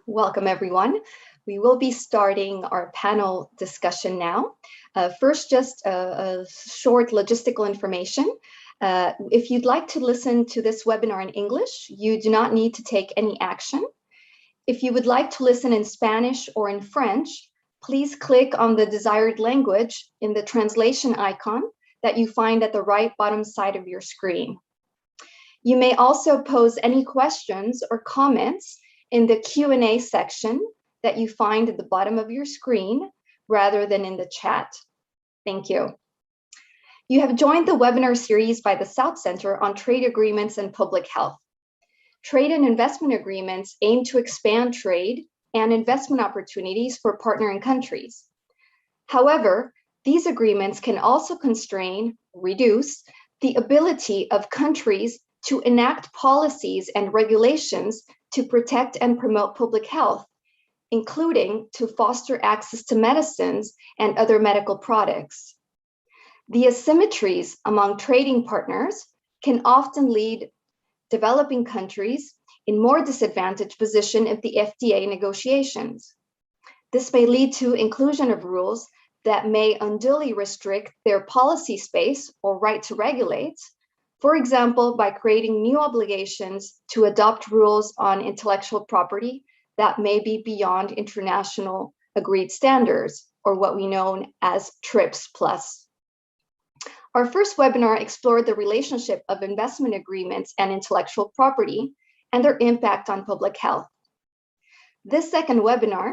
Welcome, everyone. We will be starting our panel discussion now. First, just a short logistical information. If you'd like to listen to this webinar in English, you do not need to take any action. If you would like to listen in Spanish or in French, please click on the desired language in the translation icon that you find at the right bottom side of your screen. You may also pose any questions or comments in the Q&A section that you find at the bottom of your screen rather than in the chat. Thank you. You have joined the webinar series by the South Center on Trade Agreements and Public Health. Trade and investment agreements aim to expand trade and investment opportunities for partnering countries. However, these agreements can also constrain, reduce the ability of countries to enact policies and regulations to protect and promote public health, including to foster access to medicines and other medical products. The asymmetries among trading partners can often lead developing countries in more disadvantaged position in the FTA negotiations. This may lead to inclusion of rules that may unduly restrict their policy space or right to regulate, for example, by creating new obligations to adopt rules on intellectual property that may be beyond international agreed standards, or what we know as TRIPS+. Our first webinar explored the relationship of investment agreements and intellectual property and their impact on public health. This second webinar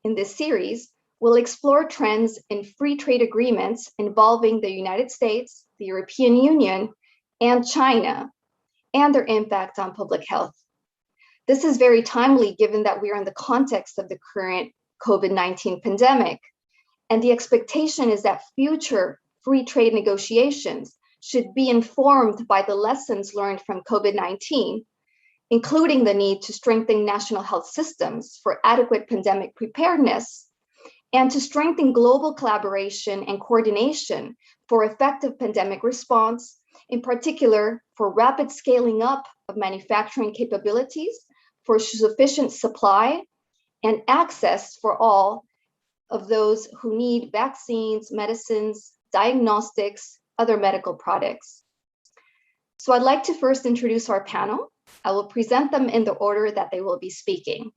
in this series will explore trends in free trade agreements involving the United States, the European Union, and China, and their impact on public health. This is very timely given that we are in the context of the current COVID-19 pandemic, and the expectation is that future free trade negotiations should be informed by the lessons learned from COVID-19, including the need to strengthen national health systems for adequate pandemic preparedness, and to strengthen global collaboration and coordination for effective pandemic response, in particular for rapid scaling up of manufacturing capabilities, for sufficient supply and access for all of those who need vaccines, medicines, diagnostics, other medical products. So I'd like to first introduce our panel. I will present them in the order that they will be speaking.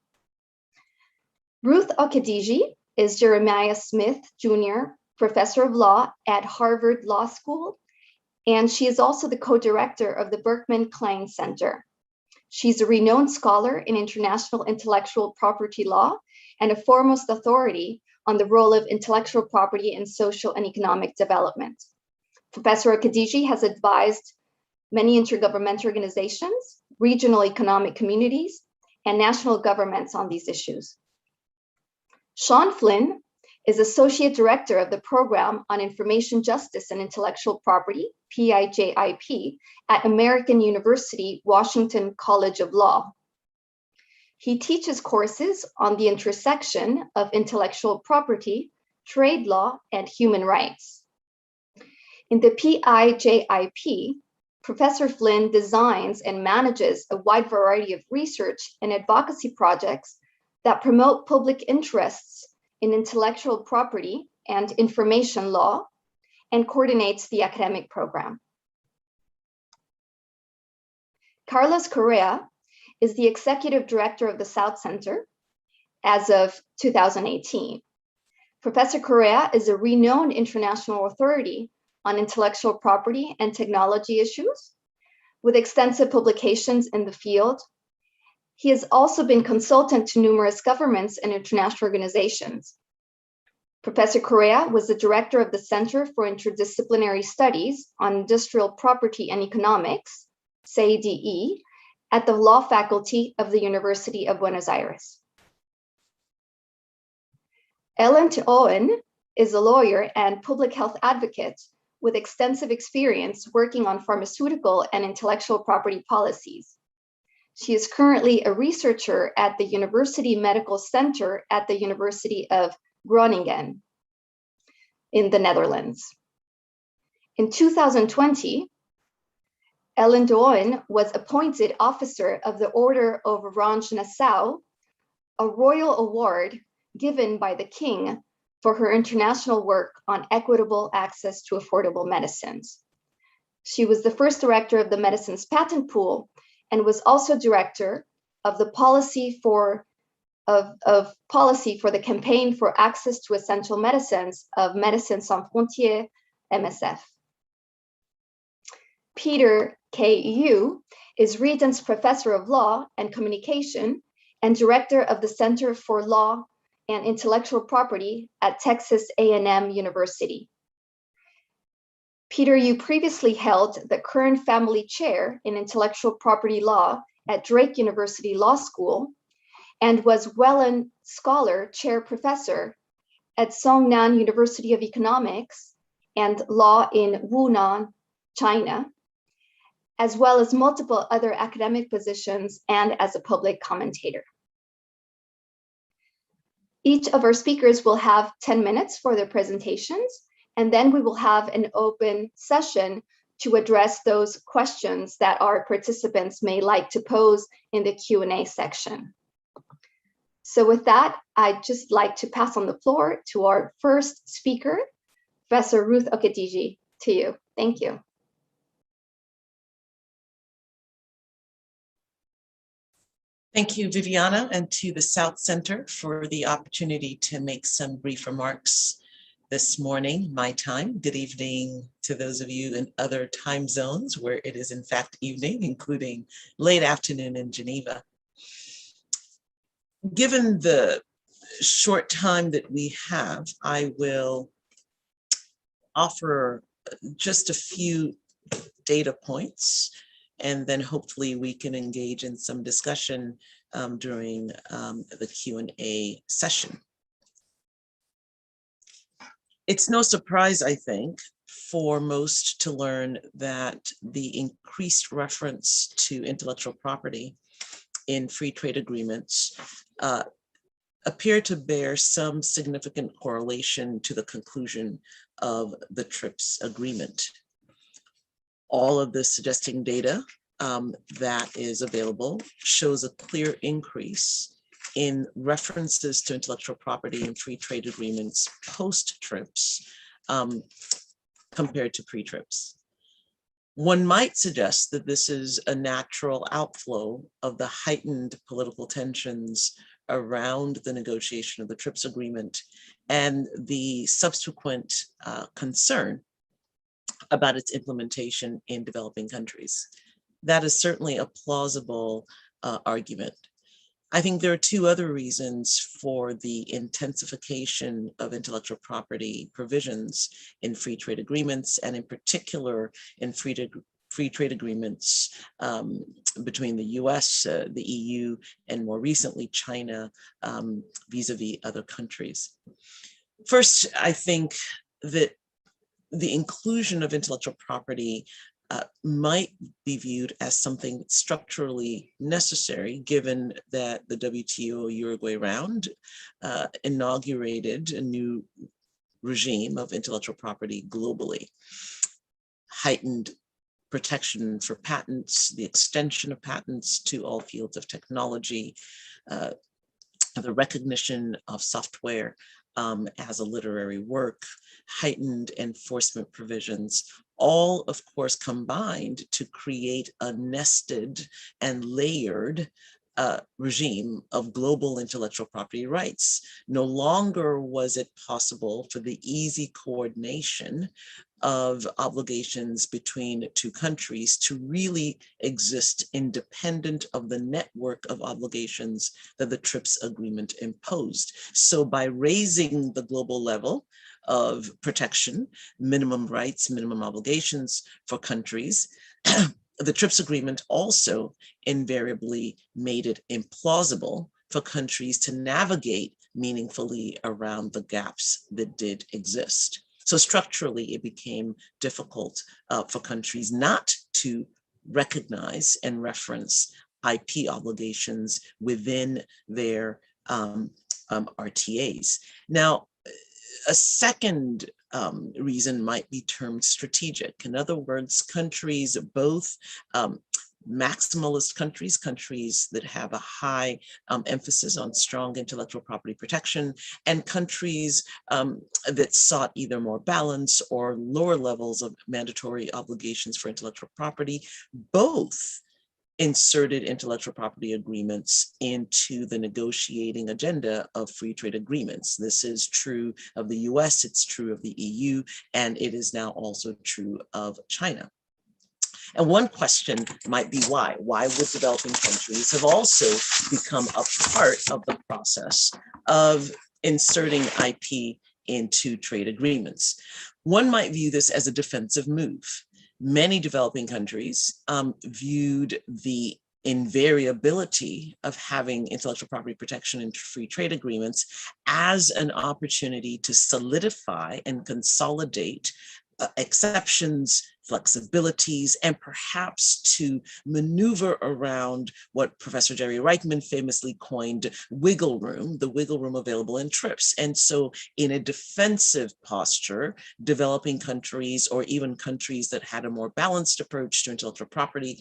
Ruth Okediji is Jeremiah Smith Jr. Professor of Law at Harvard Law School, and she is also the co-director of the Berkman Klein Center. She's a renowned scholar in international intellectual property law and a foremost authority on the role of intellectual property in social and economic development. Professor Okediji has advised many intergovernmental organizations, regional economic communities, and national governments on these issues. Sean Flynn is Associate Director of the Program on Information Justice and Intellectual Property, PIJIP, at American University, Washington College of Law. He teaches courses on the intersection of intellectual property, trade law, and human rights. In the PIJIP, Professor Flynn designs and manages a wide variety of research and advocacy projects that promote public interests in intellectual property and information law, and coordinates the academic program. Carlos Correa is the Executive Director of the South Center as of 2018. Professor Correa is a renowned international authority on intellectual property and technology issues, with extensive publications in the field. He has also been consultant to numerous governments and international organizations. Professor Correa was the director of the Center for Interdisciplinary Studies on Industrial Property and Economics, CDE, at the Law Faculty of the University of Buenos Aires. Hoen is a lawyer and public health advocate with extensive experience working on pharmaceutical and intellectual property policies. She is currently a researcher at the University Medical Center at the University of Groningen in the Netherlands. In 2020, Hoen was appointed officer of the Order of Orange-Nassau a royal award given by the king for her international work on equitable access to affordable medicines. She was the first director of the medicines patent pool and was also director of the policy for the campaign for access to essential medicines of Médecins Sans Frontières, MSF. Peter K. Yu is Regents Professor of Law and Communication and Director of the Center for Law and Intellectual Property at Texas A&M University. Peter Yu previously held the Kern Family Chair in Intellectual Property Law at Drake University Law School and was Wellen Scholar Chair Professor at Songnan University of Economics and Law in Wunan, China, as well as multiple other academic positions and as a public commentator. Each of our speakers will have 10 minutes for their presentations, and then we will have an open session to address those questions that our participants may like to pose in the Q&A section. So with that, I'd just like to pass on the floor to our first speaker, Professor Ruth Okediji, to you. Thank you. Thank you, Viviana, and to the South Center for the opportunity to make some brief remarks this morning, my time. Good evening to those of you in other time zones where it is in fact evening, including late afternoon in Geneva. Given the short time that we have, I will offer just a few data points, and then hopefully we can engage in some discussion during the Q&A session. It's no surprise, I think, for most to learn that the increased reference to intellectual property in free trade agreements appear to bear some significant correlation to the conclusion of the TRIPS agreement. All of the suggesting data that is available shows a clear increase in references to intellectual property in free trade agreements post-TRIPS compared to pre-TRIPS. One might suggest that this is a natural outflow of the heightened political tensions around the negotiation of the TRIPS agreement and the subsequent concern about its implementation in developing countries. That is certainly a plausible argument. I think there are two other reasons for the intensification of intellectual property provisions in free trade agreements, and in particular in free trade agreements between the US, the EU, and more recently China vis-a-vis other countries. First, I think that the inclusion of intellectual property might be viewed as something structurally necessary, given that the WTO Uruguay round inaugurated a new regime of intellectual property globally. Heightened protection for patents, the extension of patents to all fields of technology, the recognition of software as a literary work, heightened enforcement provisions, all of course combined to create a nested and layered regime of global intellectual property rights. No longer was it possible for the easy coordination of obligations between two countries to really exist independent of the network of obligations that the TRIPS agreement imposed. So by raising the global level of protection, minimum rights, minimum obligations for countries, the TRIPS agreement also invariably made it implausible for countries to navigate meaningfully around the gaps that did exist. So structurally, it became difficult for countries not to recognize and reference IP obligations within their RTAs. Now, a second reason might be termed strategic. In other words, countries both maximalist countries, countries that have a high emphasis on strong intellectual property protection, and countries that sought either more balance or lower levels of mandatory obligations for intellectual property, both inserted intellectual property agreements into the negotiating agenda of free trade agreements. This is true of the US, it's true of the EU, and it is now also true of China. And one question might be why? Why would developing countries have also become a part of the process of inserting IP into trade agreements? One might view this as a defensive move. Many developing countries viewed the invariability of having intellectual property protection in free trade agreements as an opportunity to solidify and consolidate exceptions, flexibilities, and perhaps to maneuver around what Professor Jerry Reichman famously coined wiggle room, the wiggle room available in TRIPS. And so in a defensive posture, developing countries or even countries that had a more balanced approach to intellectual property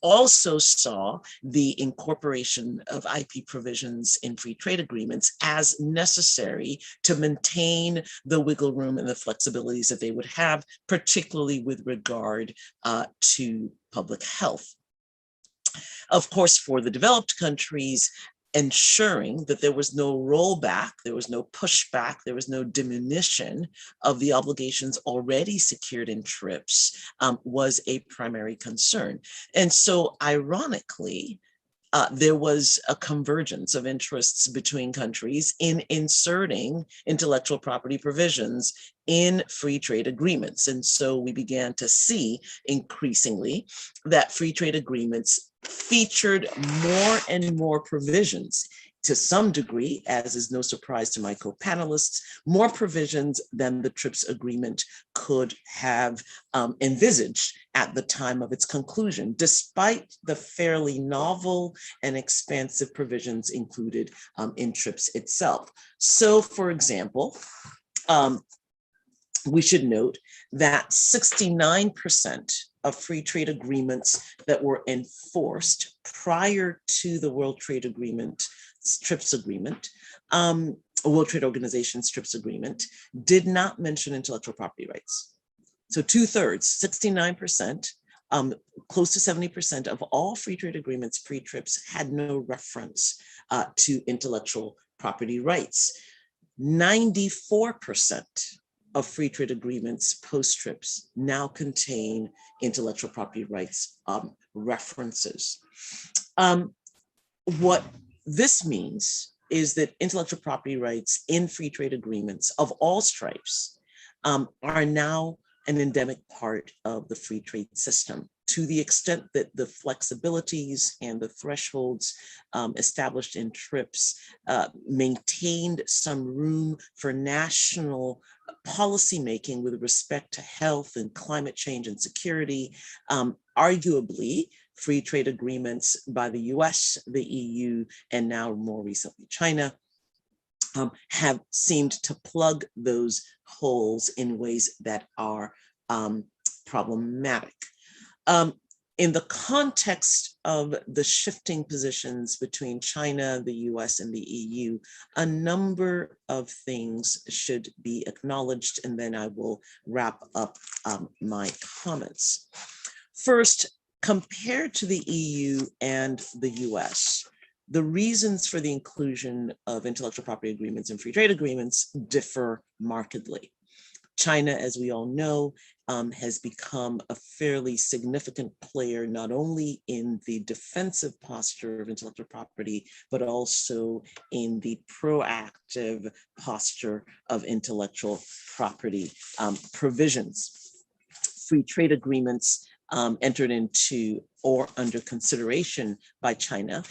also saw the incorporation of IP provisions in free trade agreements as necessary to maintain the wiggle room and the flexibilities that they would have, particularly with regard to public health. Of course, for the developed countries, ensuring that there was no rollback, there was no pushback, there was no diminution of the obligations already secured in TRIPS was a primary concern. And so ironically, there was a convergence of interests between countries in inserting intellectual property provisions in free trade agreements. And so we began to see increasingly that free trade agreements featured more and more provisions, to some degree, as is no surprise to my co-panelists, more provisions than the TRIPS agreement could have envisaged at the time of its conclusion, despite the fairly novel and expansive provisions included in TRIPS itself. So, for example, we should note that 69% of free trade agreements that were enforced prior to the World Trade Agreement, TRIPS agreement, World Trade Organization's TRIPS agreement, did not mention intellectual property rights. So 2/3, 69%, close to 70% of all free trade agreements pre-TRIPS had no reference to intellectual property rights. 94% of free trade agreements post-TRIPS now contain intellectual property rights references. What this means is that intellectual property rights in free trade agreements of all stripes are now an endemic part of the free trade system, to the extent that the flexibilities and the thresholds established in TRIPS maintained some room for national policymaking with respect to health and climate change and security. Arguably, free trade agreements by the US, the EU, and now more recently China have seemed to plug those holes in ways that are problematic. In the context of the shifting positions between China, the US, and the EU, a number of things should be acknowledged, and then I will wrap up my comments. First, compared to the EU and the US, the reasons for the inclusion of intellectual property agreements and free trade agreements differ markedly. China, as we all know, has become a fairly significant player, not only in the defensive posture of intellectual property, but also in the proactive posture of intellectual property provisions. Free trade agreements entered into or under consideration by China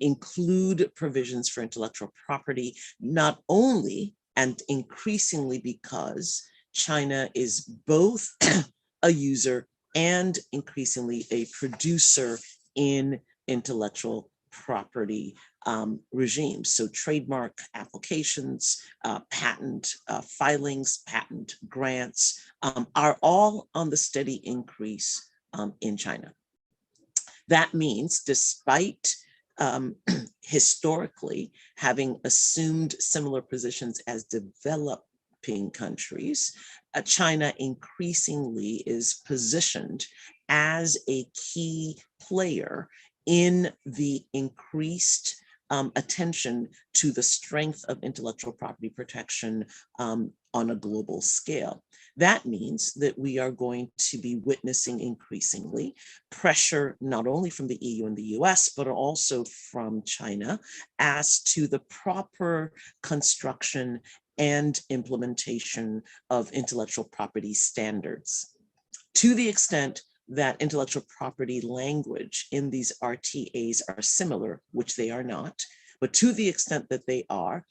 include provisions for intellectual property, not only and increasingly because China is both a user and increasingly a producer in intellectual property regimes. So trademark applications, patent filings, patent grants are all on the steady increase in China. That means despite historically having assumed similar positions as developing countries, China increasingly is positioned as a key player in the increased attention to the strength of intellectual property protection on a global scale. That means that we are going to be witnessing increasingly pressure, not only from the EU and the US, but also from China as to the proper construction and implementation of intellectual property standards. To the extent that intellectual property language in these RTAs are similar, which they are not, but to the extent that they are,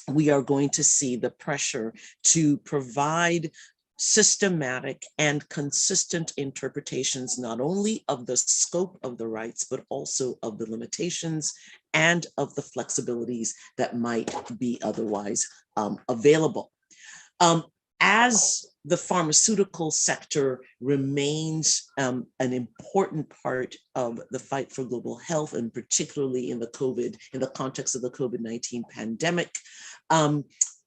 we are going to see the pressure to provide systematic and consistent interpretations, not only of the scope of the rights, but also of the limitations and of the flexibilities that might be otherwise available. As the pharmaceutical sector remains an important part of the fight for global health, and particularly in the context of the COVID-19 pandemic,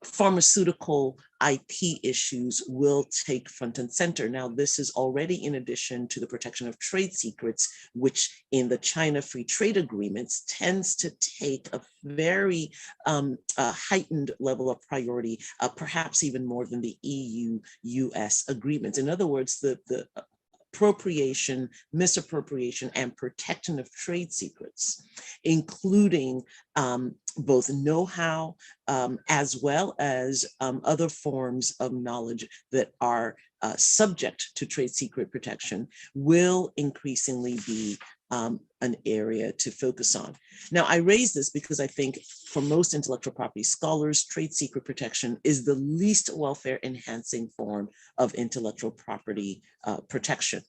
pharmaceutical IP issues will take front and center. Now, this is already in addition to the protection of trade secrets, which in the China Free Trade Agreements tends to take a very heightened level of priority, perhaps even more than the EU-US agreements. In other words, the appropriation, misappropriation, and protection of trade secrets, including both know-how as well as other forms of knowledge that are subject to trade secret protection, will increasingly be an area to focus on. Now, I raise this because I think for most intellectual property scholars, trade secret protection is the least welfare enhancing form of intellectual property protection.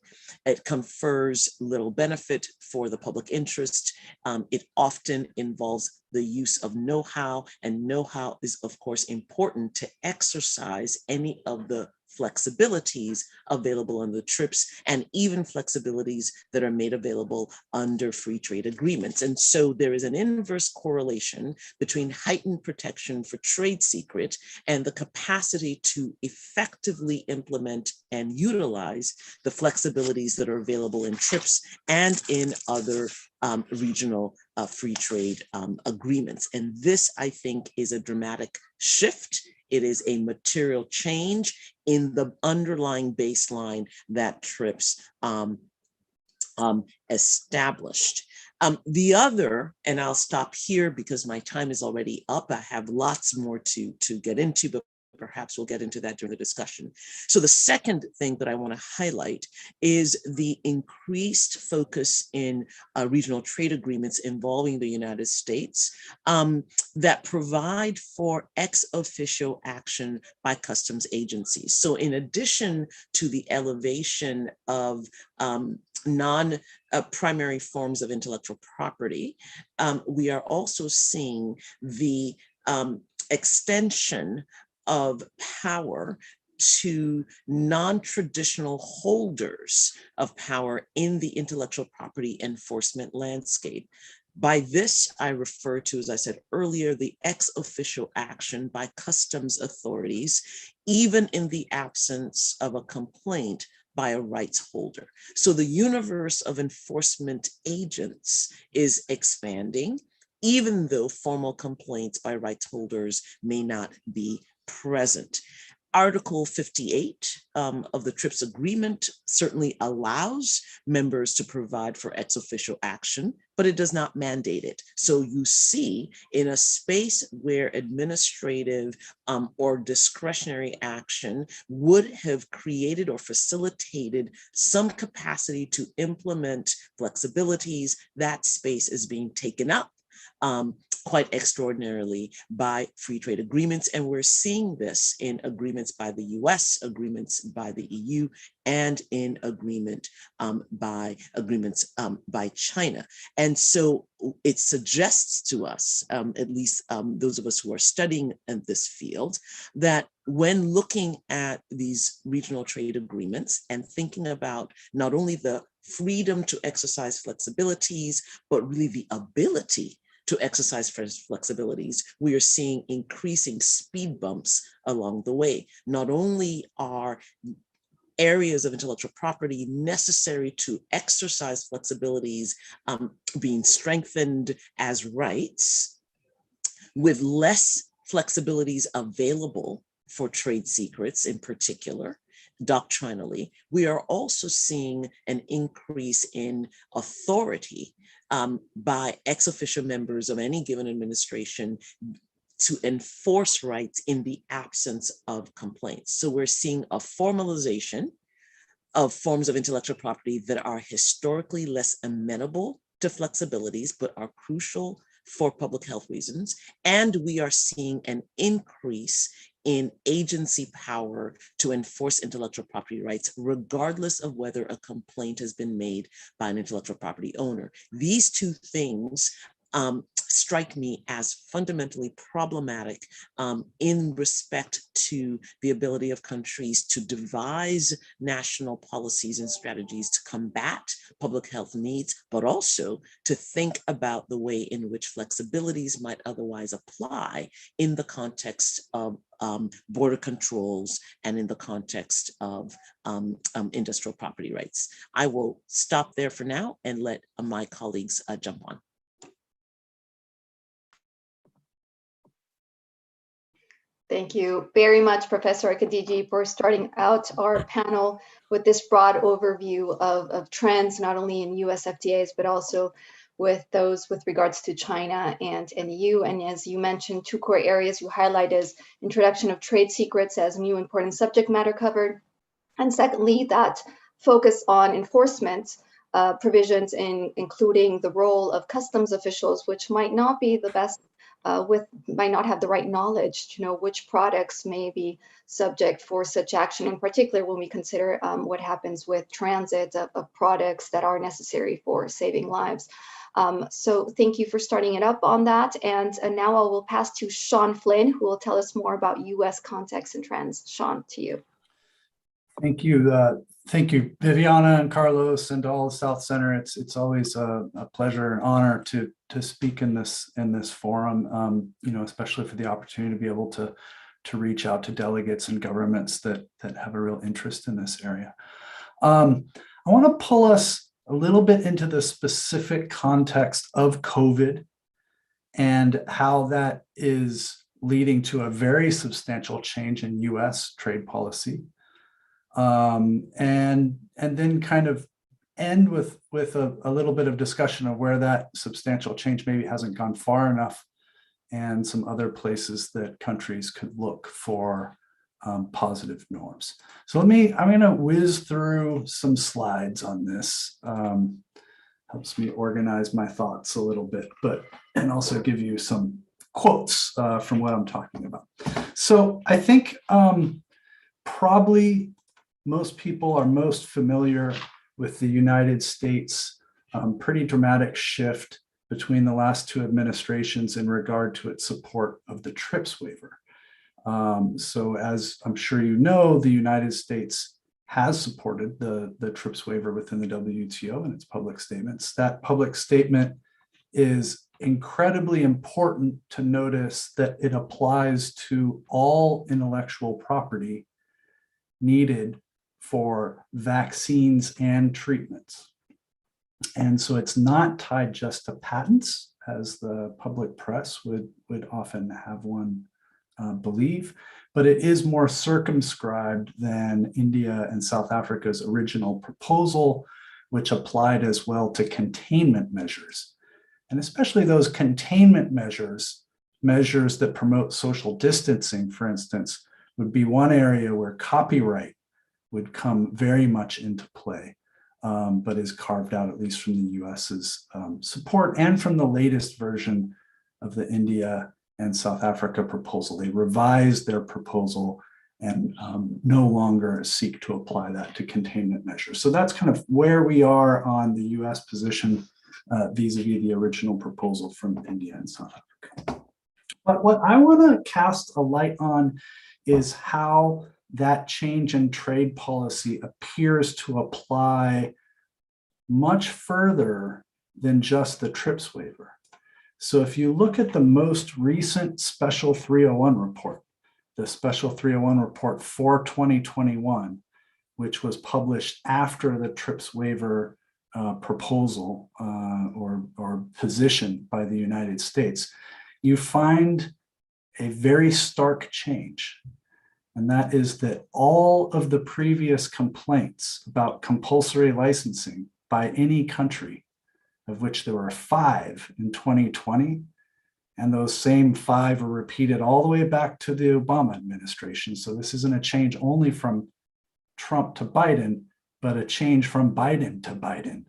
It confers little benefit for the public interest. It often involves the use of know-how, and know-how is, of course, important to exercise any of the flexibilities available under the TRIPS, and even flexibilities that are made available under free trade agreements. And so there is an inverse correlation between heightened protection for trade secret and the capacity to effectively implement and utilize the flexibilities that are available in TRIPS and in other regional free trade agreements. And this, I think, is a dramatic shift. It is a material change in the underlying baseline that TRIPS established. The other, and I'll stop here because my time is already up. I have lots more to get into, but perhaps we'll get into that during the discussion. So the second thing that I want to highlight is the increased focus in regional trade agreements involving the United States that provide for ex officio action by customs agencies. So in addition to the elevation of non-primary forms of intellectual property, we are also seeing the extension of power to non-traditional holders of power in the intellectual property enforcement landscape. By this, I refer to, as I said earlier, the ex officio action by customs authorities, even in the absence of a complaint by a rights holder. So the universe of enforcement agents is expanding, even though formal complaints by rights holders may not be present. Article 58 of the TRIPS agreement certainly allows members to provide for ex officio action, but it does not mandate it. So you see, in a space where administrative or discretionary action would have created or facilitated some capacity to implement flexibilities, that space is being taken up quite extraordinarily by free trade agreements. And we're seeing this in agreements by the US, agreements by the EU, and in agreements by China. And so it suggests to us, at least those of us who are studying in this field, that when looking at these regional trade agreements and thinking about not only the freedom to exercise flexibilities, but really the ability to exercise flexibilities, we are seeing increasing speed bumps along the way. Not only are areas of intellectual property necessary to exercise flexibilities being strengthened as rights, with less flexibilities available for trade secrets in particular, doctrinally, we are also seeing an increase in authority by ex officio members of any given administration to enforce rights in the absence of complaints. So we're seeing a formalization of forms of intellectual property that are historically less amenable to flexibilities, but are crucial for public health reasons. And we are seeing an increase in agency power to enforce intellectual property rights, regardless of whether a complaint has been made by an intellectual property owner. These two things strike me as fundamentally problematic in respect to the ability of countries to devise national policies and strategies to combat public health needs, but also to think about the way in which flexibilities might otherwise apply in the context of border controls and in the context of industrial property rights. I will stop there for now and let my colleagues jump on. Thank you very much, Professor Okediji, for starting out our panel with this broad overview of trends, not only in US FTAs, but also with those with regards to China and EU. And as you mentioned, two core areas you highlight is introduction of trade secrets as new important subject matter covered. And secondly, that focus on enforcement provisions, including the role of customs officials, which might not be the best might not have the right knowledge to know which products may be subject for such action, in particular when we consider what happens with transit of products that are necessary for saving lives. So thank you for starting it up on that. And now I will pass to Sean Flynn, who will tell us more about US context and trends. Sean, to you. Thank you. Thank you, Viviana and Carlos and all the South Center. It's always a pleasure and honor to speak in this forum, especially for the opportunity to be able to reach out to delegates and governments that have a real interest in this area. I want to pull us a little bit into the specific context of COVID and how that is leading to a very substantial change in US trade policy. And then kind of end with a little bit of discussion of where that substantial change maybe hasn't gone far enough and some other places that countries could look for positive norms. So I'm going to whiz through some slides on this. Helps me organize my thoughts a little bit, and also give you some quotes from what I'm talking about. So I think probably most people are most familiar with the United States pretty dramatic shift between the last two administrations in regard to its support of the TRIPS waiver. So as I'm sure you know, the United States has supported the TRIPS waiver within the WTO in its public statements. That public statement is incredibly important to notice that it applies to all intellectual property needed for vaccines and treatments. And so it's not tied just to patents, as the public press would often have one believe, but it is more circumscribed than India and South Africa's original proposal, which applied as well to containment measures. And especially those containment measures that promote social distancing, for instance, would be one area where copyright would come very much into play, but is carved out at least from the US's support and from the latest version of the India and South Africa proposal. They revised their proposal and no longer seek to apply that to containment measures. So that's kind of where we are on the US position vis-a-vis the original proposal from India and South Africa. But what I want to cast a light on is how that change in trade policy appears to apply much further than just the TRIPS waiver. So if you look at the most recent Special 301 report, the Special 301 report for 2021, which was published after the TRIPS waiver proposal or position by the United States, you find a very stark change. And that is that all of the previous complaints about compulsory licensing by any country, of which there were 5 in 2020, and those same 5 are repeated all the way back to the Obama administration. So this isn't a change only from Trump to Biden, but a change from Biden to Biden.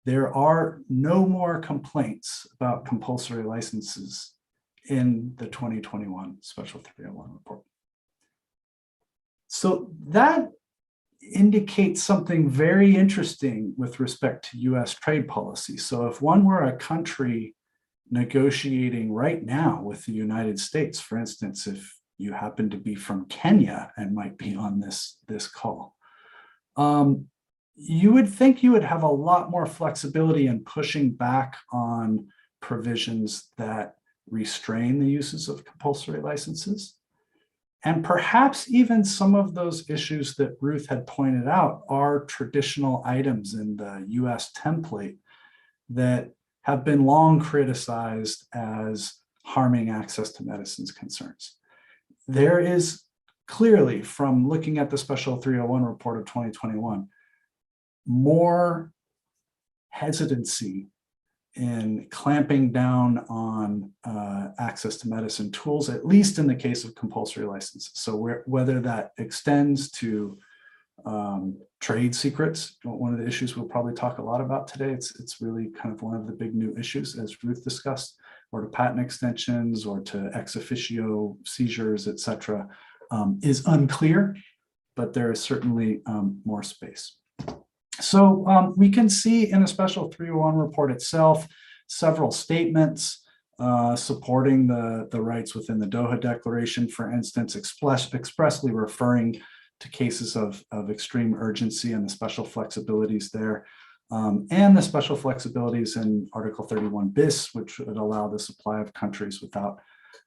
There are no more complaints about compulsory licenses in the 2021 Special 301 report. So that indicates something very interesting with respect to US trade policy. So if one were a country negotiating right now with the United States, for instance, if you happen to be from Kenya and might be on this call, you would think you would have a lot more flexibility in pushing back on provisions that restrain the uses of compulsory licenses. And perhaps even some of those issues that Ruth had pointed out are traditional items in the US template that have been long criticized as harming access to medicines concerns. There is clearly, from looking at the Special 301 report of 2021, more hesitancy in clamping down on access to medicine tools, at least in the case of compulsory licenses. So whether that extends to trade secrets, one of the issues we'll probably talk a lot about today, it's really kind of one of the big new issues, as Ruth discussed, or to patent extensions or to ex officio seizures, et cetera, is unclear, but there is certainly more space. So we can see in the Special 301 report itself several statements supporting the rights within the Doha Declaration, for instance, expressly referring to cases of extreme urgency and the special flexibilities there, and the special flexibilities in Article 31 bis, which would allow the supply of countries without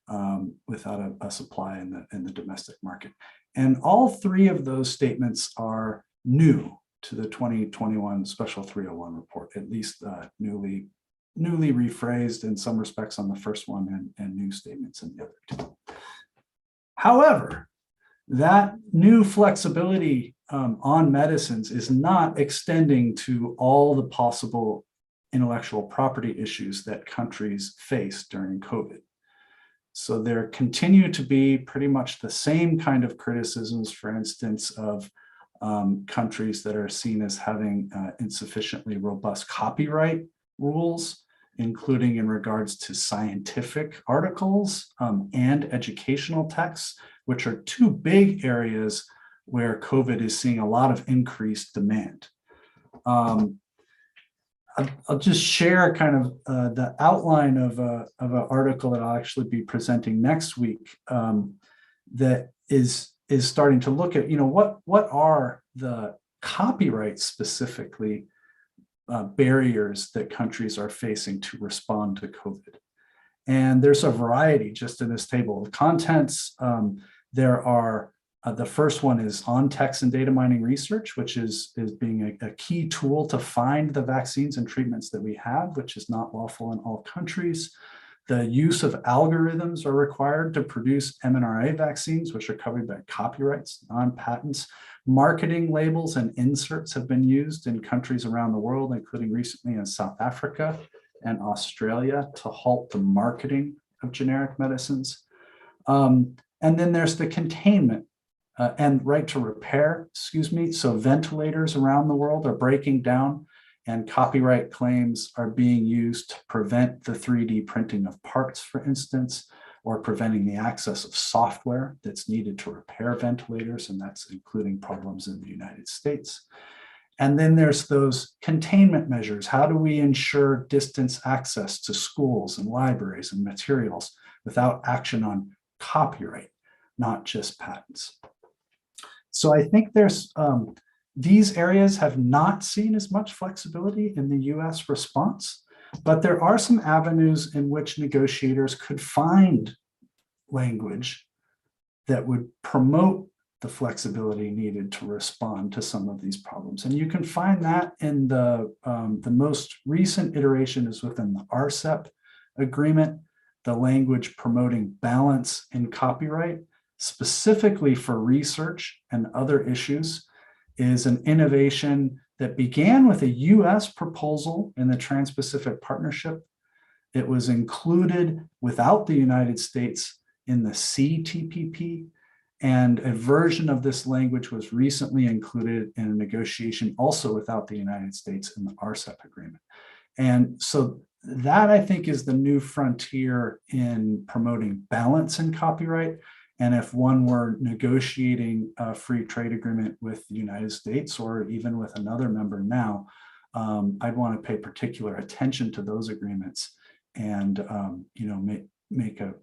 a supply in the domestic market. And all 3 of those statements are new to the 2021 Special 301 report, at least newly rephrased in some respects on the first one and new statements in the other 2. However, that new flexibility on medicines is not extending to all the possible intellectual property issues that countries face during COVID. So there continue to be pretty much the same kind of criticisms, for instance, of countries that are seen as having insufficiently robust copyright rules, including in regards to scientific articles and educational texts, which are 2 big areas where COVID is seeing a lot of increased demand. I'll just share kind of the outline of an article that I'll actually be presenting next week that is starting to look at, what are the copyright specifically barriers that countries are facing to respond to COVID. And there's a variety just in this table of contents. There are, the first one is on text and data mining research, which is being a key tool to find the vaccines and treatments that we have, which is not lawful in all countries. The use of algorithms are required to produce mRNA vaccines, which are covered by copyrights, non-patents. Marketing labels and inserts have been used in countries around the world, including recently in South Africa and Australia, to halt the marketing of generic medicines. And then there's the containment and right to repair, So ventilators around the world are breaking down and copyright claims are being used to prevent the 3D printing of parts, for instance, or preventing the access of software that's needed to repair ventilators, and that's including problems in the United States. And then there's those containment measures. How do we ensure distance access to schools and libraries and materials without action on copyright, not just patents? So I think there's, these areas have not seen as much flexibility in the US response, but there are some avenues in which negotiators could find language that would promote the flexibility needed to respond to some of these problems. And you can find that in the most recent iteration is within the RCEP agreement, the language promoting balance in copyright, specifically for research and other issues, is an innovation that began with a US proposal in the Trans-Pacific Partnership. It was included without the United States in the Cptp, and a version of this language was recently included in a negotiation also without the United States in the RCEP agreement. And so that, I think, is the new frontier in promoting balance in copyright. And if one were negotiating a free trade agreement with the United States or even with another member now, I'd want to pay particular attention to those agreements and make a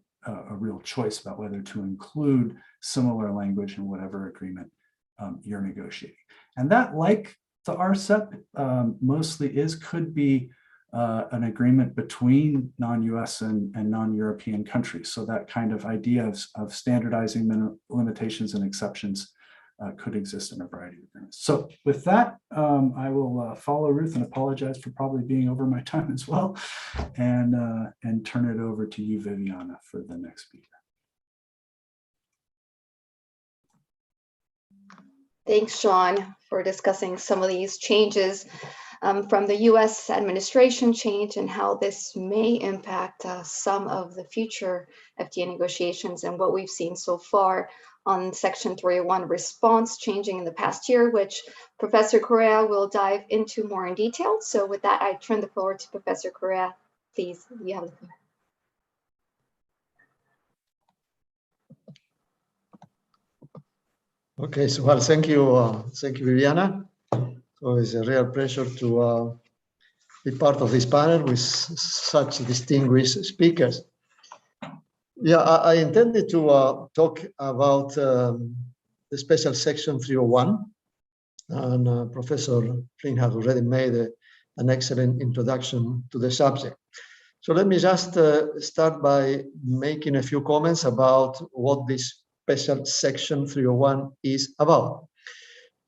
real choice about whether to include similar language in whatever agreement you're negotiating. And that, like the RCEP, mostly could be an agreement between non-US and non-European countries. So that kind of idea of standardizing limitations and exceptions could exist in a variety of agreements. So with that, I will follow Ruth and apologize for probably being over my time as well, and turn it over to you, Viviana, for the next speaker. Thanks, Sean, for discussing some of these changes from the US administration change and how this may impact some of the future FTA negotiations and what we've seen so far on Section 301 response changing in the past year, which Professor Correa will dive into more in detail. So with that, I turn the floor to Professor Correa. Please, you have the floor. Okay, so well, thank you, Viviana. So it's a real pleasure to be part of this panel with such distinguished speakers. Yeah, I intended to talk about the special section 301, and Professor Flynn has already made an excellent introduction to the subject. So let me just start by making a few comments about what this special section 301 is about.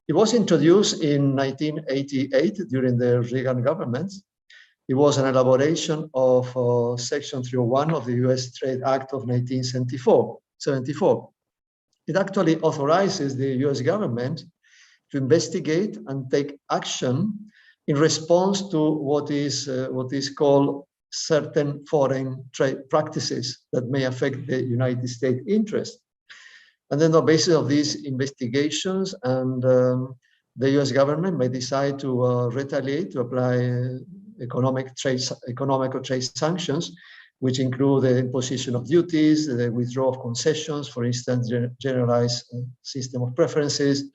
It was introduced in 1988 during the Reagan government. It was an elaboration of Section 301 of the US Trade Act of 1974. It actually authorizes the US government to investigate and take action in response to what is called certain foreign trade practices that may affect the United States interest. And then on the basis of these investigations, and the US government may decide to retaliate, to apply economic trade sanctions, which include the imposition of duties, the withdrawal of concessions, for instance, generalized system of preferences,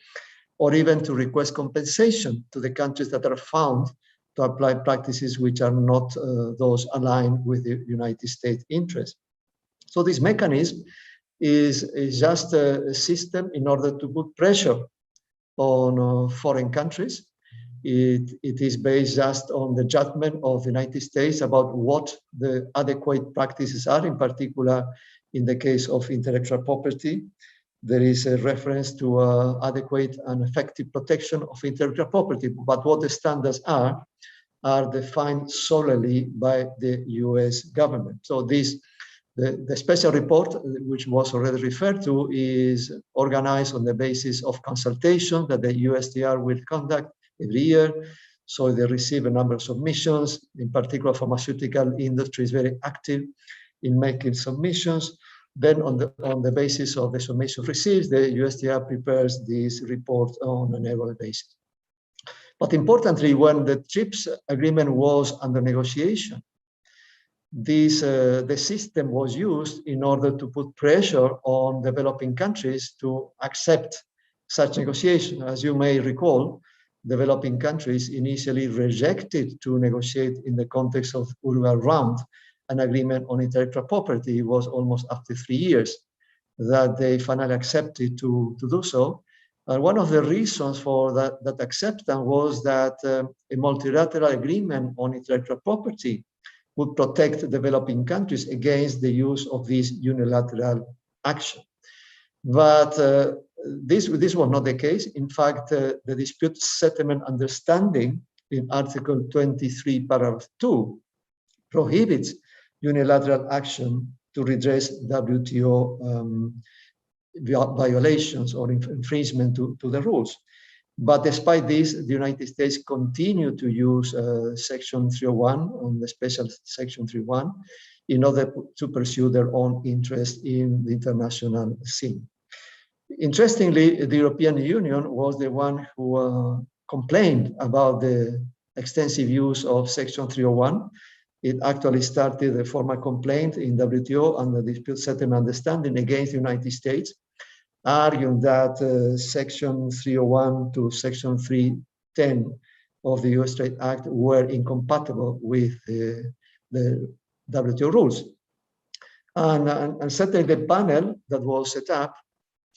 or even to request compensation to the countries that are found to apply practices which are not those aligned with the United States interest. So this mechanism is just a system in order to put pressure on foreign countries. It is based just on the judgment of the United States about what the adequate practices are, in particular in the case of intellectual property. There is a reference to adequate and effective protection of intellectual property, but what the standards are defined solely by the US government. So the special report, which was already referred to, is organized on the basis of consultation that the USTR will conduct every year. So they receive a number of submissions. In particular, pharmaceutical industry is very active in making submissions. Then on the basis of the submission received, the USTR prepares this report on an annual basis. But importantly, when the TRIPS agreement was under negotiation, the system was used in order to put pressure on developing countries to accept such negotiation. As you may recall, developing countries initially rejected to negotiate in the context of Uruguay round an agreement on intellectual property. It was almost after 3 years that they finally accepted to do so. And one of the reasons for that acceptance was that a multilateral agreement on intellectual property would protect developing countries against the use of this unilateral action. But this was not the case. In fact, the dispute settlement understanding in Article 23, paragraph 2, prohibits unilateral action to redress WTO violations or infringement to the rules. But despite this, the United States continued to use Section 301, on the special Section 301, in order to pursue their own interest in the international scene. Interestingly, the European Union was the one who complained about the extensive use of Section 301. It actually started a formal complaint in WTO under the dispute settlement understanding against the United States, arguing that Section 301 to Section 310 of the US Trade Act were incompatible with the WTO rules. And certainly the panel that was set up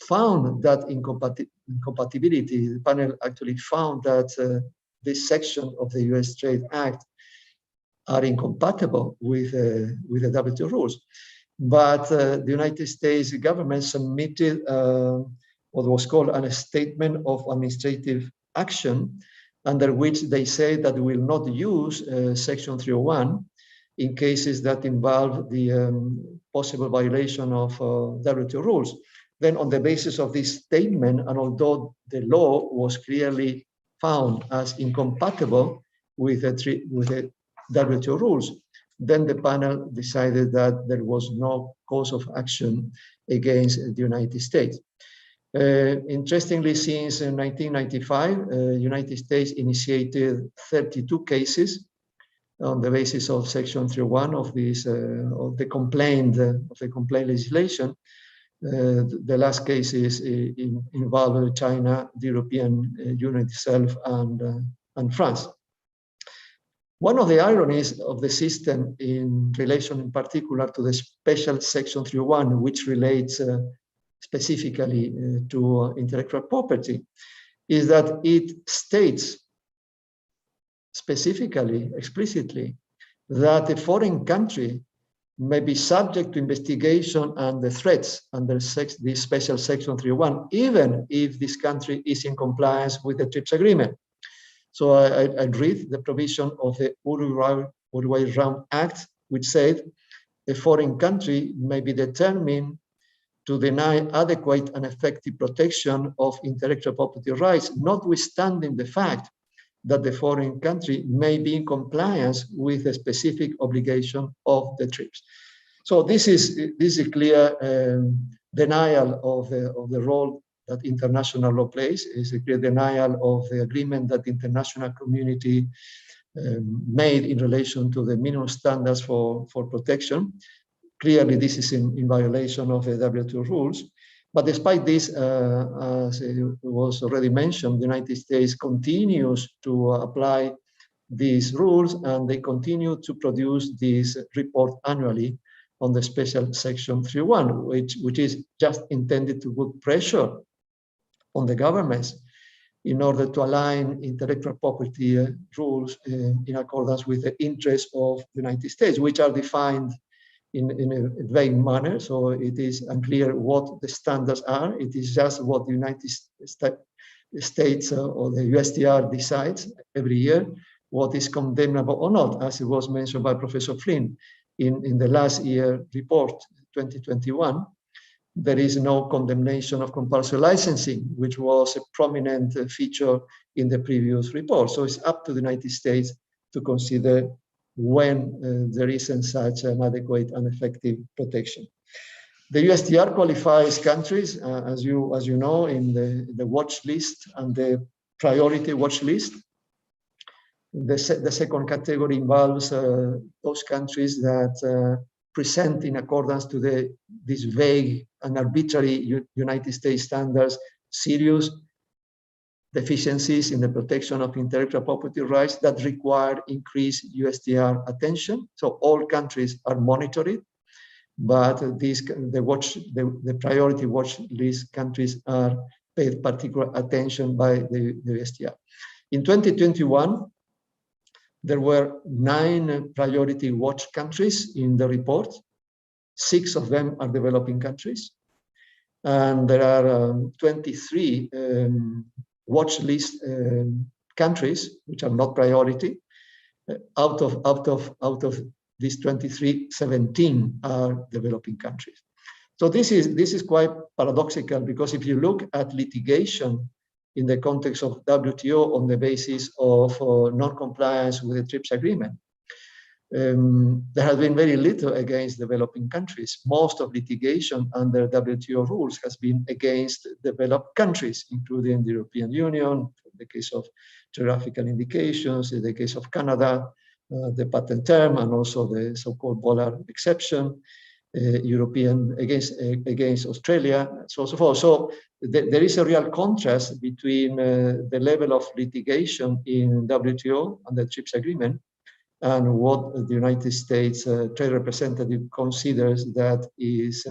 found that incompatibility. The panel actually found that this section of the US Trade Act are incompatible with the WTO rules. But the United States government submitted what was called a statement of administrative action, under which they say that they will not use Section 301 in cases that involve the possible violation of WTO rules. Then on the basis of this statement, and although the law was clearly found as incompatible with the WTO rules, then the panel decided that there was no cause of action against the United States. Interestingly, since 1995, the United States initiated 32 cases on the basis of Section 301 of this of the complaint legislation. The last cases involve China, the European Union itself, and France. One of the ironies of the system in relation in particular to the special Section 301, which relates specifically to intellectual property, is that it states specifically, explicitly, that a foreign country may be subject to investigation and the threats under this special Section 301, even if this country is in compliance with the TRIPS agreement. So I read the provision of the Uruguay Round Act, which said a foreign country may be determined to deny adequate and effective protection of intellectual property rights, notwithstanding the fact that the foreign country may be in compliance with a specific obligation of the TRIPS. So this is a clear denial of the role that international law plays. Is a clear denial of the agreement that the international community made in relation to the minimum standards for protection. Clearly, this is in violation of the WTO rules. But despite this, as it was already mentioned, the United States continues to apply these rules, and they continue to produce this report annually on the special Section 301, which is just intended to put pressure on the governments in order to align intellectual property rules in accordance with the interests of the United States, which are defined in a vague manner. So it is unclear what the standards are. It is just what the United States or the USTR decides every year, what is condemnable or not, as it was mentioned by Professor Flynn in the last year report, 2021. There is no condemnation of compulsory licensing, which was a prominent feature in the previous report. So it's up to the United States to consider when there isn't such an adequate and effective protection. The USTR qualifies countries, as you know, in the watch list and the priority watch list. The second category involves those countries that present in accordance to these vague and arbitrary United States standards serious deficiencies in the protection of intellectual property rights that require increased USTR attention. So all countries are monitored, but the priority watch list countries are paid particular attention by the USTR. In 2021, there were 9 priority watch countries in the report. 6 of them are developing countries. And there are 23 watch list countries, which are not priority. Out of these 23, 17 are developing countries. So this is quite paradoxical, because if you look at litigation in the context of WTO on the basis of non-compliance with the TRIPS agreement, there has been very little against developing countries. Most of litigation under WTO rules has been against developed countries, including the European Union, in the case of geographical indications, in the case of Canada, the patent term, and also the so-called Bollard exception, European against Australia, so on and so forth. So there is a real contrast between the level of litigation in WTO and the TRIPS agreement and what the United States Trade Representative considers that is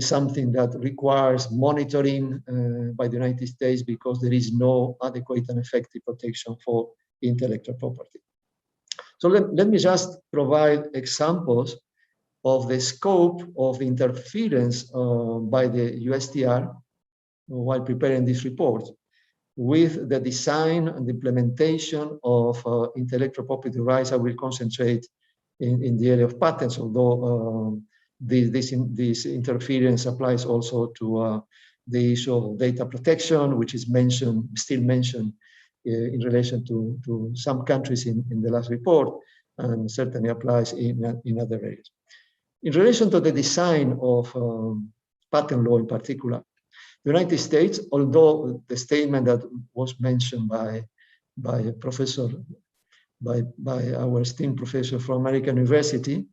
something that requires monitoring by the United States, because there is no adequate and effective protection for intellectual property. So let me just provide examples of the scope of interference by the USTR while preparing this report with the design and implementation of intellectual property rights. I will concentrate in the area of patents, although this interference applies also to the issue of data protection, which is still mentioned in relation to some countries in the last report, and certainly applies in other areas. In relation to the design of patent law in particular, the United States, although the statement that was mentioned by our esteemed professor from American University,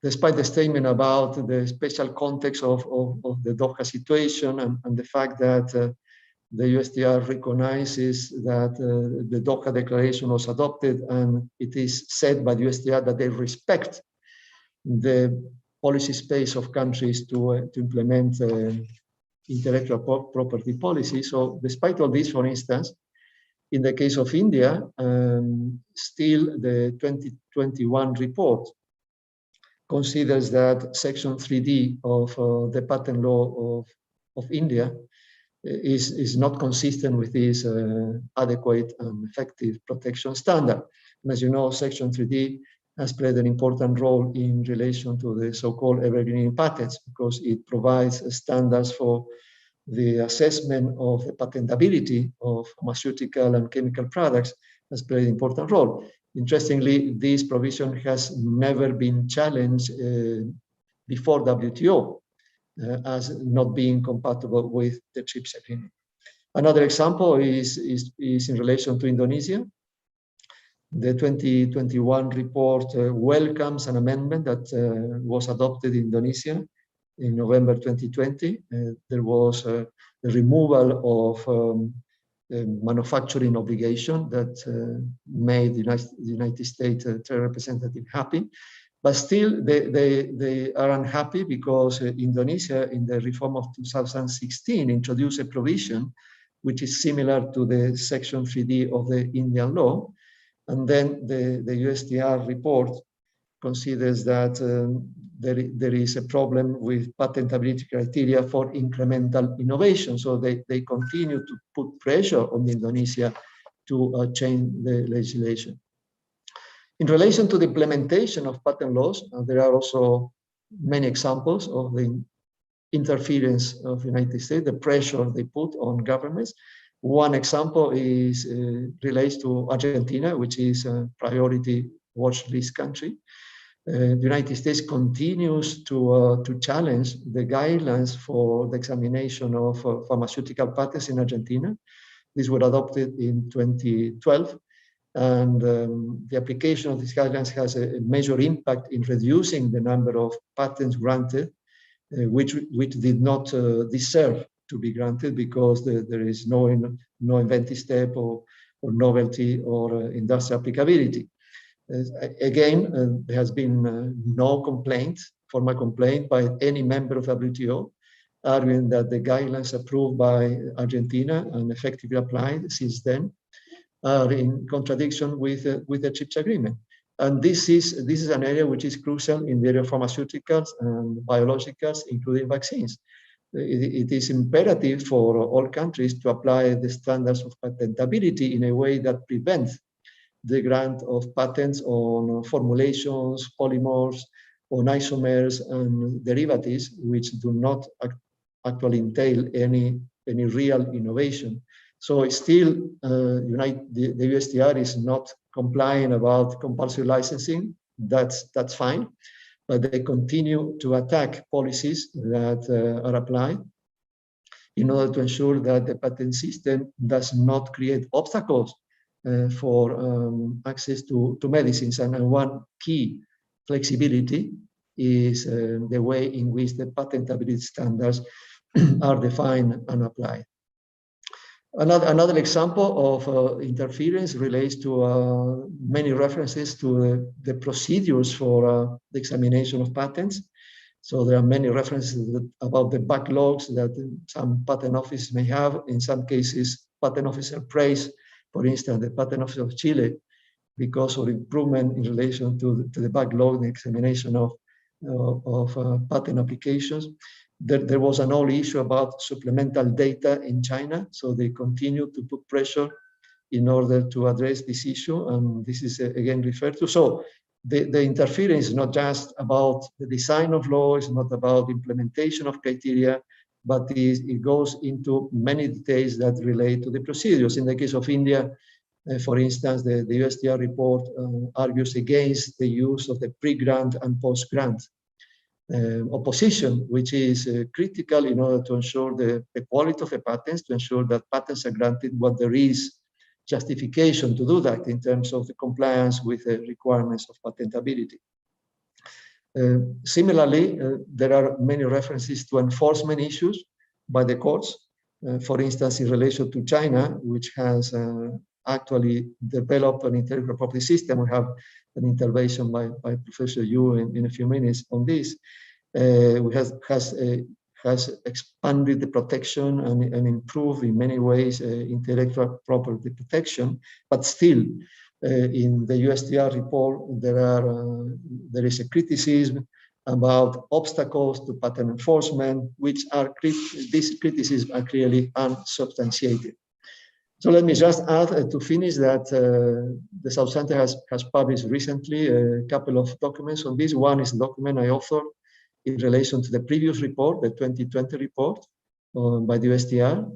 despite the statement about the special context of the Doha situation and the fact that the USTR recognizes that the Doha Declaration was adopted, and it is said by the USTR that they respect the policy space of countries to implement intellectual property policy. So despite all this, for instance, in the case of India, still the 2021 report considers that Section 3D of the patent law of India is not consistent with this adequate and effective protection standard. And as you know, Section 3D has played an important role in relation to the so-called evergreen patents, because it provides standards for the assessment of the patentability of pharmaceutical and chemical products, has played an important role. Interestingly, this provision has never been challenged before WTO as not being compatible with the TRIPS agreement. Another example is in relation to Indonesia. The 2021 report welcomes an amendment that was adopted in Indonesia in November 2020. There was the removal of manufacturing obligation that made the United States Trade Representative happy. But still, they are unhappy because Indonesia, in the reform of 2016, introduced a provision which is similar to the Section 3D of the Indian law. And then the USTR report considers that there is a problem with patentability criteria for incremental innovation. So they continue to put pressure on Indonesia to change the legislation. In relation to the implementation of patent laws, there are also many examples of the interference of the United States, the pressure they put on governments. One example relates to Argentina, which is a priority watch list country. The United States continues to challenge the guidelines for the examination of pharmaceutical patents in Argentina. These were adopted in 2012. And the application of these guidelines has a major impact in reducing the number of patents granted, which did not deserve to be granted because there is no inventive step or novelty or industrial applicability. Again, there has been no formal complaint by any member of WTO, arguing that the guidelines approved by Argentina and effectively applied since then are in contradiction with the TRIPS agreement. And this is an area which is crucial in the area of pharmaceuticals and biologicals, including vaccines. It is imperative for all countries to apply the standards of patentability in a way that prevents the grant of patents on formulations, polymorphs, on isomers and derivatives, which do not actually entail any real innovation. So it's still, the USTR is not complying about compulsory licensing. That's fine, but they continue to attack policies that are applied in order to ensure that the patent system does not create obstacles for access to medicines. And one key flexibility is the way in which the patentability standards are defined and applied. Another example of interference relates to many references to the procedures for the examination of patents. So there are many references about the backlogs that some patent offices may have. In some cases, patent officers praise, for instance, the Patent Office of Chile because of improvement in relation to the backlog, the examination of patent applications. There was an old issue about supplemental data in China, so they continue to put pressure in order to address this issue, and this is again referred to. So the interference is not just about the design of law, it's not about implementation of criteria, but it goes into many details that relate to the procedures. In the case of India, for instance, the USTR report argues against the use of the pre-grant and post-grant opposition, which is critical in order to ensure the quality of the patents, to ensure that patents are granted when there is justification to do that in terms of the compliance with the requirements of patentability. Similarly, there are many references to enforcement issues by the courts. For instance, in relation to China, which has actually developed an intellectual property system. We have an intervention by Professor Yu in a few minutes on this. Has expanded the protection and improved in many ways intellectual property protection, but still in the USTR report there is a criticism about obstacles to patent enforcement, which are these criticisms are clearly unsubstantiated. So let me just add to finish that the South Center has published recently a couple of documents on this. One is a document I authored in relation to the previous report, the 2020 report by the USTR.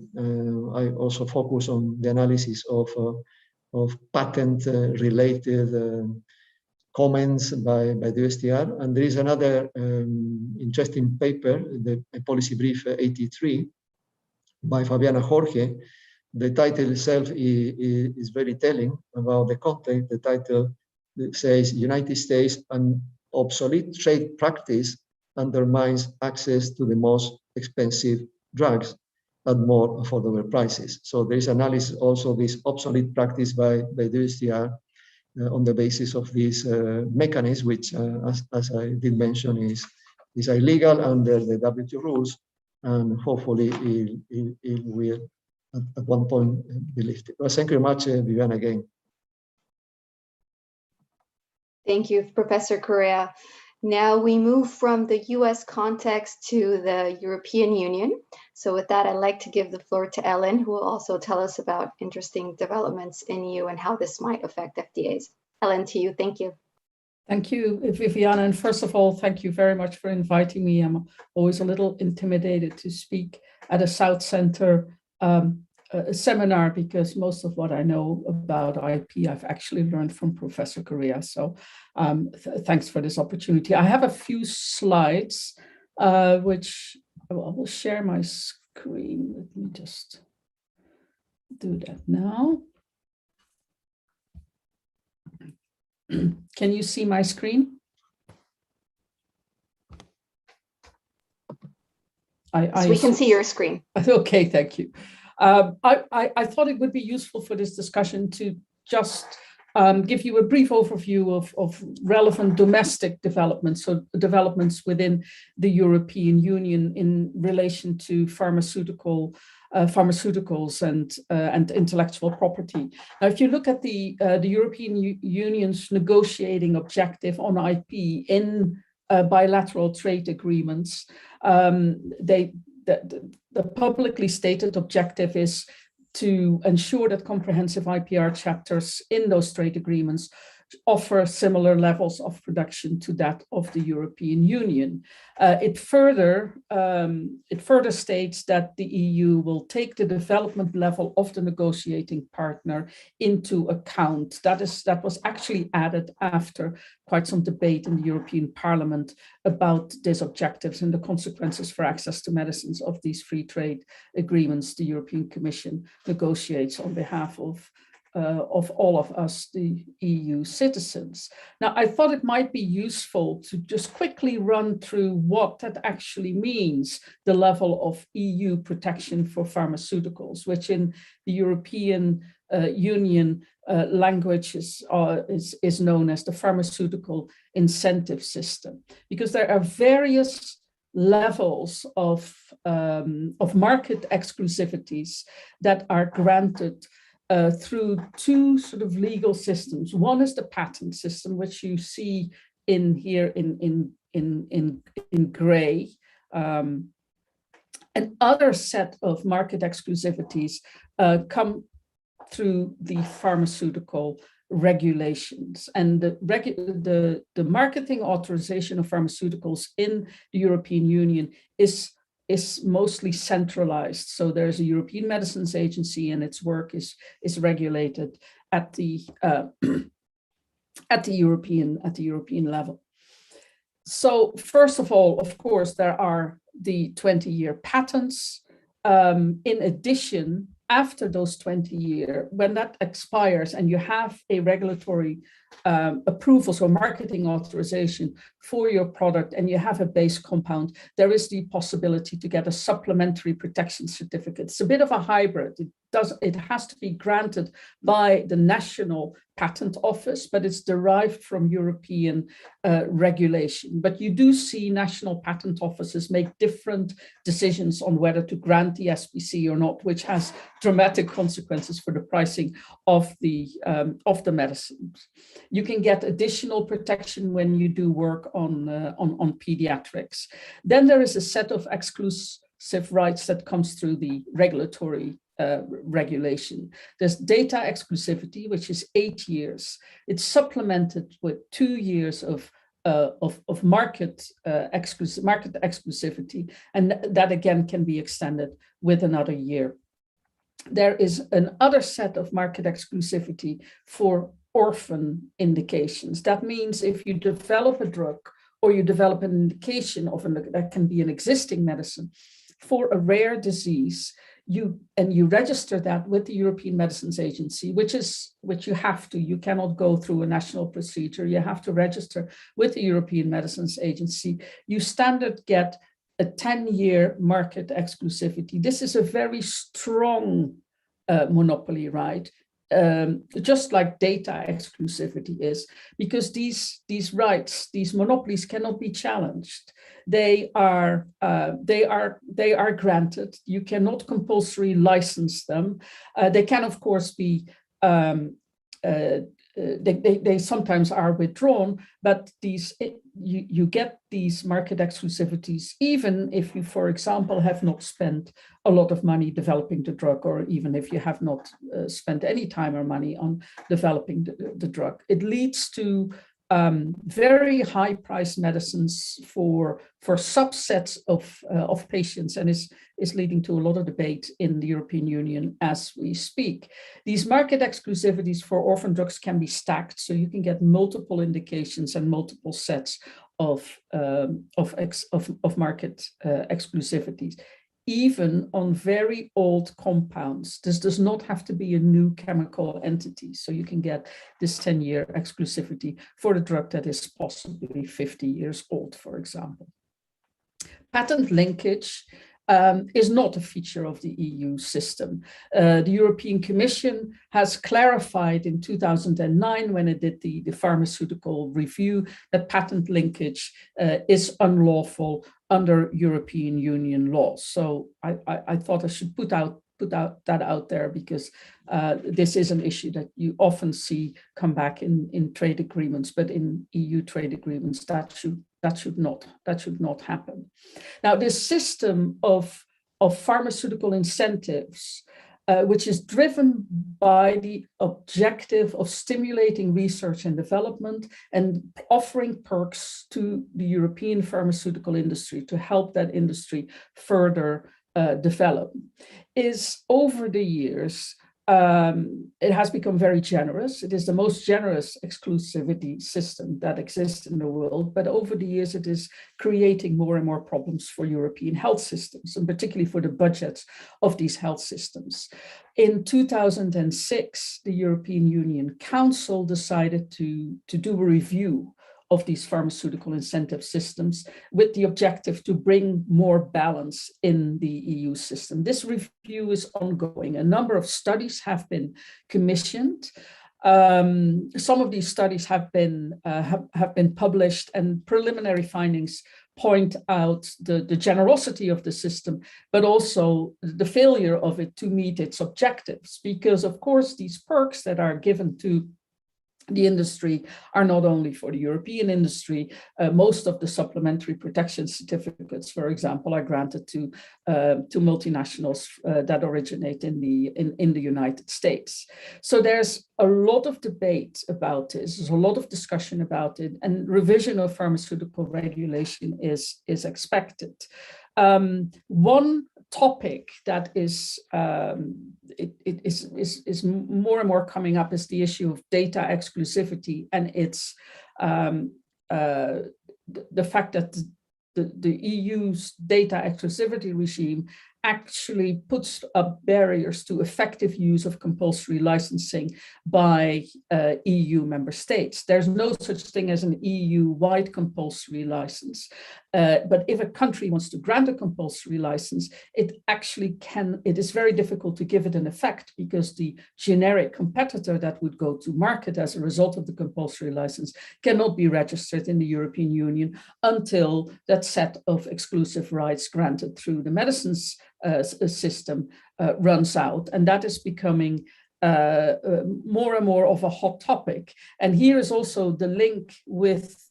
I also focus on the analysis of patent-related comments by the USTR. And there is another interesting paper, the Policy Brief 83 by Fabiana Jorge. The title itself is very telling about the content. The title says, United States, an obsolete trade practice undermines access to the most expensive drugs at more affordable prices. So there is analysis also of this obsolete practice by the USTR on the basis of this mechanism, which, as I did mention, is illegal under the WTO rules, and hopefully it will at one point be lifted. Well, thank you very much, Viviana, again. Thank you, Professor Correa. Now we move from the US context to the European Union. So with that, I'd like to give the floor to Ellen, who will also tell us about interesting developments in EU and how this might affect FTAs. Ellen, to you, thank you. Thank you, Viviana. And first of all, thank you very much for inviting me. I'm always a little intimidated to speak at a South Center seminar, because most of what I know about IP, I've actually learned from Professor Correa. So thanks for this opportunity. I have a few slides, which I will share my screen. Let me just do that now. Can you see my screen? So we can see your screen. Okay, thank you. I thought it would be useful for this discussion to just give you a brief overview of relevant domestic developments, so developments within the European Union in relation to pharmaceuticals and intellectual property. Now, if you look at the European Union's negotiating objective on IP in bilateral trade agreements, the publicly stated objective is to ensure that comprehensive IPR chapters in those trade agreements offer similar levels of protection to that of the European Union. It further states that the EU will take the development level of the negotiating partner into account. That was actually added after quite some debate in the European Parliament about these objectives and the consequences for access to medicines of these free trade agreements the European Commission negotiates on behalf of all of us, the EU citizens. Now, I thought it might be useful to just quickly run through what that actually means, the level of EU protection for pharmaceuticals, which in the European Union language is known as the pharmaceutical incentive system, because there are various levels of market exclusivities that are granted through two sort of legal systems. One is the patent system, which you see in here in gray. Another set of market exclusivities come through the pharmaceutical regulations, and the marketing authorization of pharmaceuticals in the European Union is mostly centralized. So there's a European Medicines Agency, and its work is regulated at the European level. So first of all, of course, there are the 20-year patents. In addition, after those 20 years, when that expires and you have a regulatory approval, so marketing authorization for your product, and you have a base compound, there is the possibility to get a supplementary protection certificate. It's a bit of a hybrid. It has to be granted by the national patent office, but it's derived from European regulation. But you do see national patent offices make different decisions on whether to grant the SPC or not, which has dramatic consequences for the pricing of the medicines. You can get additional protection when you do work on pediatrics. Then there is a set of exclusive rights that comes through the regulatory regulation. There's data exclusivity, which is 8 years. It's supplemented with 2 years of market exclusivity, and that again can be extended with another year. There is another set of market exclusivity for orphan indications. That means if you develop a drug or you develop an indication that can be an existing medicine for a rare disease, you register that with the European Medicines Agency, which you have to. You cannot go through a national procedure. You have to register with the European Medicines Agency. You standard get a 10-year market exclusivity. This is a very strong monopoly right, just like data exclusivity is, because these rights, these monopolies cannot be challenged. They are granted. You cannot compulsory license them. They can, of course, be they sometimes are withdrawn, but you get these market exclusivities even if you, for example, have not spent a lot of money developing the drug, or even if you have not spent any time or money on developing the drug. It leads to very high priced medicines for subsets of patients, and is leading to a lot of debate in the European Union as we speak. These market exclusivities for orphan drugs can be stacked, so you can get multiple indications and multiple sets of market exclusivities. even on very old compounds. This does not have to be a new chemical entity. So you can get this 10-year exclusivity for a drug that is possibly 50 years old, for example. Patent linkage is not a feature of the EU system. The European Commission has clarified in 2009, when it did the pharmaceutical review, that patent linkage is unlawful under European Union law. So I thought I should put that out there, because this is an issue that you often see come back in trade agreements, but in EU trade agreements that should not happen. Now, this system of pharmaceutical incentives, which is driven by the objective of stimulating research and development and offering perks to the European pharmaceutical industry to help that industry further develop, is over the years, it has become very generous. It is the most generous exclusivity system that exists in the world, but over the years it is creating more and more problems for European health systems, and particularly for the budgets of these health systems. In 2006, the European Union Council decided to do a review of these pharmaceutical incentive systems with the objective to bring more balance in the EU system. This review is ongoing. A number of studies have been commissioned. Some of these studies have been published, and preliminary findings point out the generosity of the system, but also the failure of it to meet its objectives. Because of course, these perks that are given to the industry are not only for the European industry. Most of the supplementary protection certificates, for example, are granted to multinationals that originate in the United States. So there's a lot of debate about this. There's a lot of discussion about it, and revision of pharmaceutical regulation is expected. One topic that is more and more coming up is the issue of data exclusivity, and it's the fact that the EU's data exclusivity regime actually puts up barriers to effective use of compulsory licensing by EU member states. There's no such thing as an EU-wide compulsory license. But if a country wants to grant a compulsory license, it is very difficult to give it an effect, because the generic competitor that would go to market as a result of the compulsory license cannot be registered in the European Union until that set of exclusive rights granted through the medicines system runs out. And that is becoming more and more of a hot topic. And here is also the link with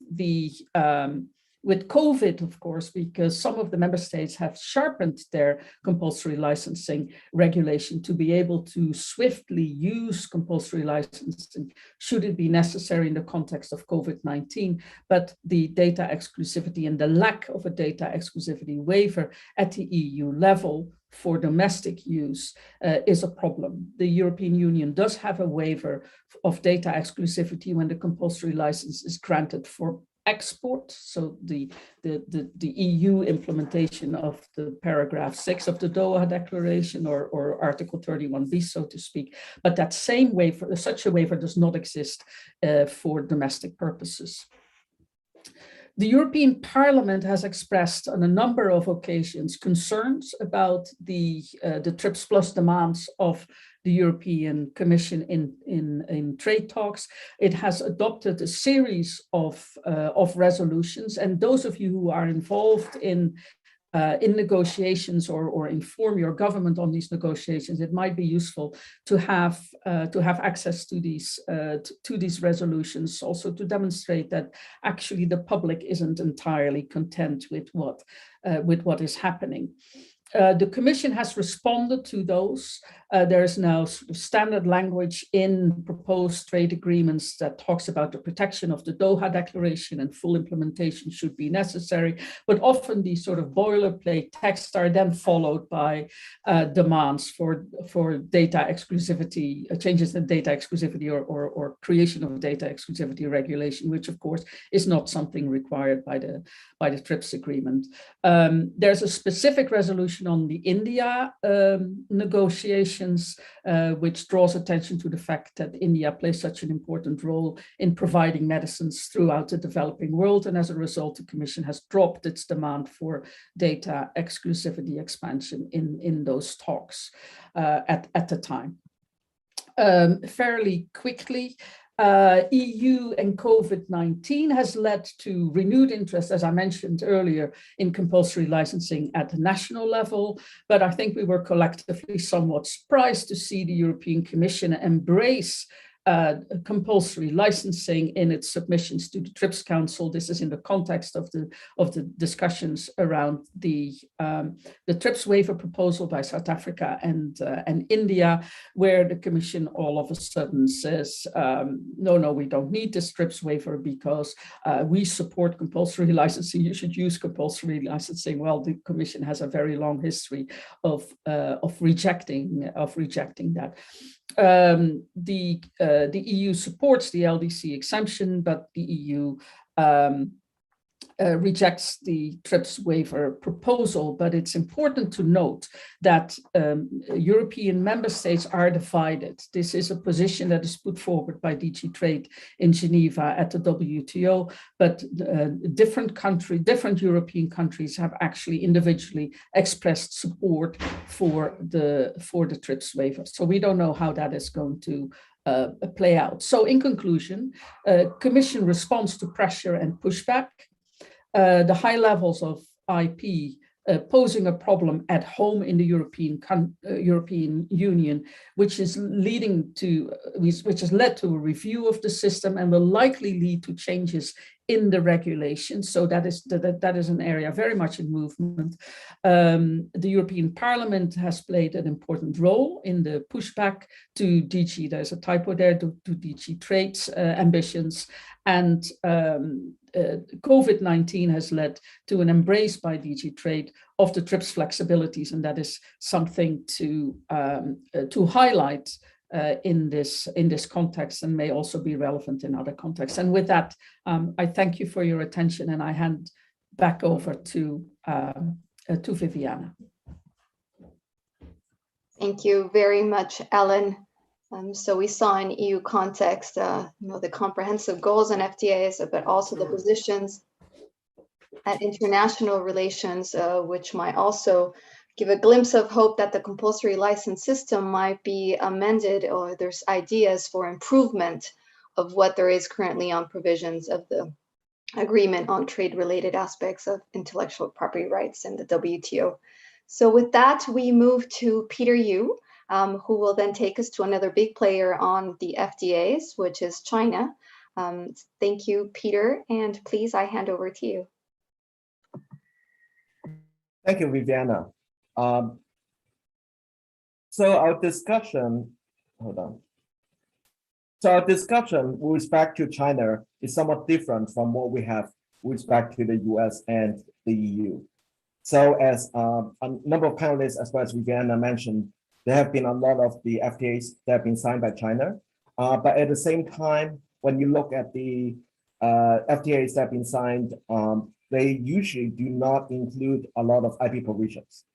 with COVID, of course, because some of the member states have sharpened their compulsory licensing regulation to be able to swiftly use compulsory licensing should it be necessary in the context of COVID-19. But the data exclusivity and the lack of a data exclusivity waiver at the EU level for domestic use is a problem. The European Union does have a waiver of data exclusivity when the compulsory license is granted for export. So the EU implementation of the paragraph 6 of the Doha Declaration, or Article 31b, so to speak. But that same waiver, such a waiver, does not exist for domestic purposes. The European Parliament has expressed on a number of occasions concerns about the TRIPS Plus demands of the European Commission in trade talks. It has adopted a series of resolutions, and those of you who are involved in negotiations or inform your government on these negotiations, it might be useful to have access to these resolutions, also to demonstrate that actually the public isn't entirely content with what is happening. The Commission has responded to those. There is now sort of standard language in proposed trade agreements that talks about the protection of the Doha Declaration, and full implementation should be necessary. But often these sort of boilerplate texts are then followed by demands for data exclusivity, changes in data exclusivity or creation of data exclusivity regulation, which of course is not something required by the TRIPS agreement. There's a specific resolution resolution on the India negotiations, which draws attention to the fact that India plays such an important role in providing medicines throughout the developing world. And as a result, the Commission has dropped its demand for data exclusivity expansion in those talks at the time. Fairly quickly, EU and COVID-19 has led to renewed interest, as I mentioned earlier, in compulsory licensing at the national level. But I think we were collectively somewhat surprised to see the European Commission embrace compulsory licensing in its submissions to the TRIPS Council. This is in the context of the discussions around the TRIPS waiver proposal by South Africa and India, where the Commission all of a sudden says, no, we don't need this TRIPS waiver because we support compulsory licensing. You should use compulsory licensing. Well, the Commission has a very long history of rejecting that. The EU supports the LDC exemption, but the EU rejects the TRIPS waiver proposal. But it's important to note that European member states are divided. This is a position that is put forward by DG Trade in Geneva at the WTO, but different European countries have actually individually expressed support for the TRIPS waiver. So we don't know how that is going to play out. So in conclusion, Commission response to pressure and pushback, the high levels of IP posing a problem at home in the European Union, which has led to a review of the system and will likely lead to changes in the regulation. So that is an area very much in movement. The European Parliament has played an important role in the pushback to DG, there's a typo there, to DG Trade's ambitions. And COVID-19 has led to an embrace by DG Trade of the TRIPS flexibilities, and that is something to highlight in this context, and may also be relevant in other contexts. And with that, I thank you for your attention, and I hand back over to Viviana. Thank you very much, Ellen. So we saw in EU context, the comprehensive goals and FTAs, but also the positions at international relations, which might also give a glimpse of hope that the compulsory license system might be amended, or there's ideas for improvement of what there is currently on provisions of the agreement on trade-related aspects of intellectual property rights in the WTO. So with that, we move to Peter Yu, who will then take us to another big player on the FTAs, which is China. Thank you, Peter, and please, I hand over to you. Thank you, Viviana. So our discussion with respect to China is somewhat different from what we have with respect to the US and the EU. So as a number of panelists, as well as Viviana mentioned, there have been a lot of the FTAs that have been signed by China. But at the same time, when you look at the FTAs that have been signed, they usually do not include a lot of IP provisions.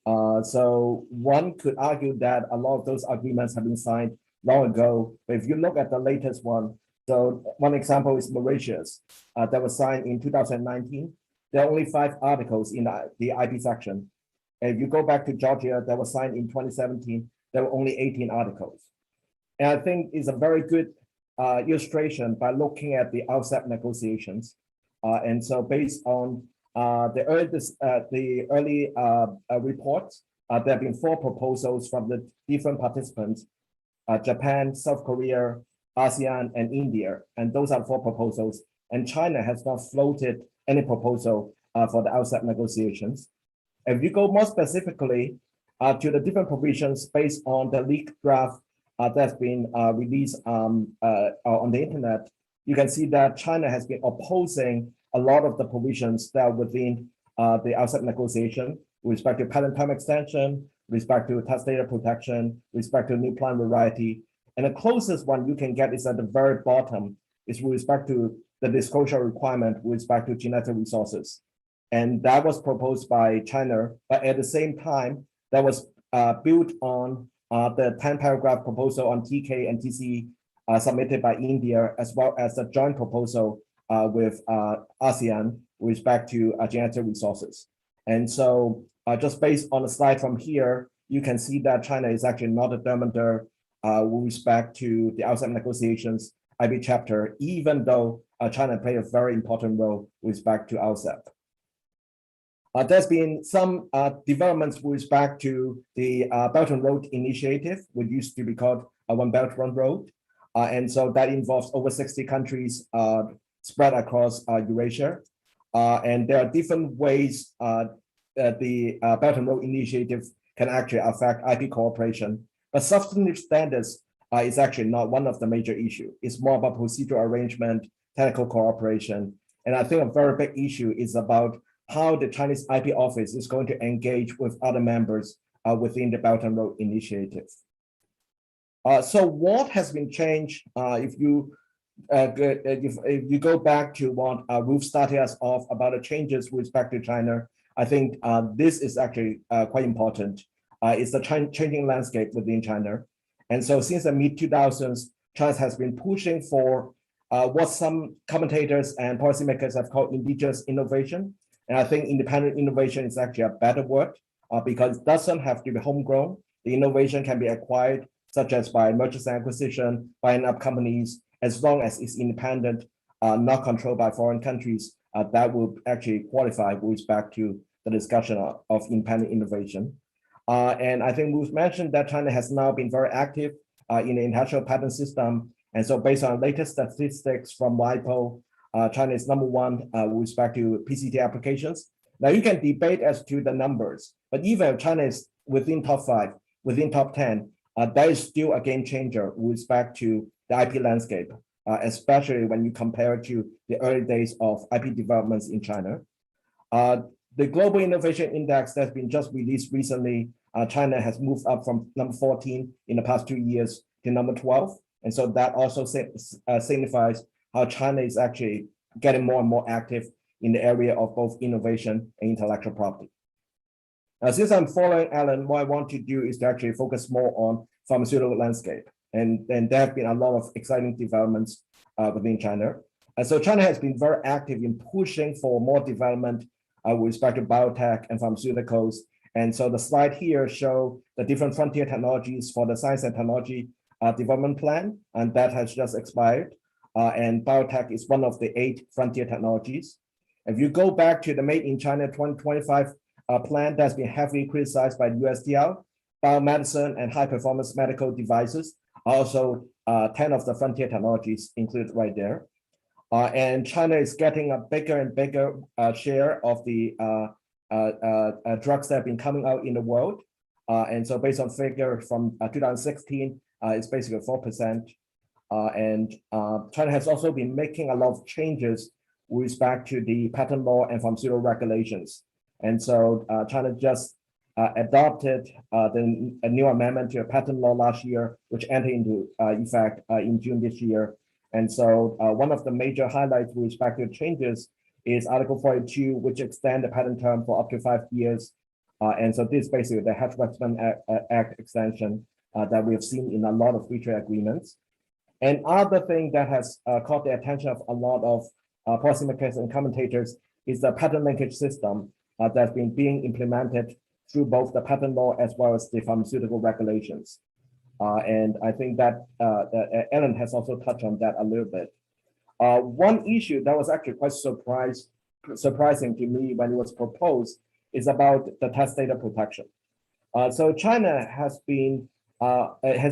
So one could argue that a lot of those agreements have been signed long ago. But if you look at the latest one, so one example is Mauritius, that was signed in 2019. There are only 5 articles in the IP section. And if you go back to Georgia, that was signed in 2017, there were only 18 articles. And I think it's a very good illustration by looking at the outset negotiations. And so based on the early reports, there have been 4 proposals from the different participants, Japan, South Korea, ASEAN, and India. And those are 4 proposals. And China has not floated any proposal for the outset negotiations. If you go more specifically to the different provisions based on the leaked draft that's been released on the internet, you can see that China has been opposing a lot of the provisions that are within the outset negotiation with respect to patent term extension, with respect to test data protection, with respect to new plant variety. And the closest one you can get is at the very bottom, is with respect to the disclosure requirement with respect to genetic resources. And that was proposed by China, but at the same time, that was built on the 10-paragraph proposal on TK and TC submitted by India, as well as the joint proposal with ASEAN with respect to genetic resources. And so just based on the slide from here, you can see that China is actually not a determiner with respect to the outside negotiations IP chapter, even though China played a very important role with respect to OUSEP. There's been some developments with respect to the Belt and Road Initiative, which used to be called One Belt, One Road. And so that involves over 60 countries spread across Eurasia. And there are different ways that the Belt and Road Initiative can actually affect IP cooperation. But substantive standards is actually not one of the major issues. It's more about procedural arrangement, technical cooperation. And I think a very big issue is about how the Chinese IP office is going to engage with other members within the Belt and Road Initiative. So what has been changed if you go back to what Ruth started us off about the changes with respect to China, I think this is actually quite important. It's the changing landscape within China. And so since the mid-2000s, China has been pushing for what some commentators and policymakers have called indigenous innovation. And I think independent innovation is actually a better word because it doesn't have to be homegrown. The innovation can be acquired, such as by mergers and acquisition, buying up companies, as long as it's independent, not controlled by foreign countries, that will actually qualify with respect to the discussion of independent innovation. And I think we've mentioned that China has now been very active in the international patent system. And so based on latest statistics from WIPO, China is #1 with respect to PCT applications. Now you can debate as to the numbers, but even if China is within top 5, within top 10, that is still a game changer with respect to the IP landscape, especially when you compare it to the early days of IP developments in China. The Global Innovation Index that's been just released recently, China has moved up from #14 in the past 2 years to #12. And so that also signifies how China is actually getting more and more active in the area of both innovation and intellectual property. Since I'm following Alan, what I want to do is to actually focus more on pharmaceutical landscape. And there have been a lot of exciting developments within China. And so China has been very active in pushing for more development with respect to biotech and pharmaceuticals. And so the slide here show the different frontier technologies for the science and technology development plan, and that has just expired. And biotech is one of the 8 frontier technologies. If you go back to the Made in China 2025 plan that's been heavily criticized by the USTR, biomedicine and high performance medical devices are also 10 of the frontier technologies included right there. And China is getting a bigger and bigger share of the drugs that have been coming out in the world. And so based on figure from 2016, it's basically 4%. And China has also been making a lot of changes with respect to the patent law and pharmaceutical regulations. And so China just adopted a new amendment to a patent law last year, which entered into effect in June this year. And so one of the major highlights with respect to changes is Article 42, which extend the patent term for up to 5 years. And so this is basically the Hatch-Waxman Act extension that we have seen in a lot of free trade agreements. And other thing that has caught the attention of a lot of policymakers and commentators is the patent linkage system that's been being implemented through both the patent law as well as the pharmaceutical regulations. And I think that Ellen has also touched on that a little bit. One issue that was actually quite surprising to me when it was proposed is about the test data protection. So China has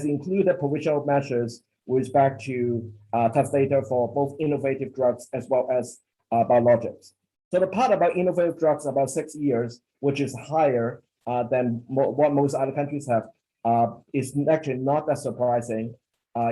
included provisional measures with respect to test data for both innovative drugs as well as biologics. So the part about innovative drugs about 6 years, which is higher than what most other countries have, is actually not that surprising,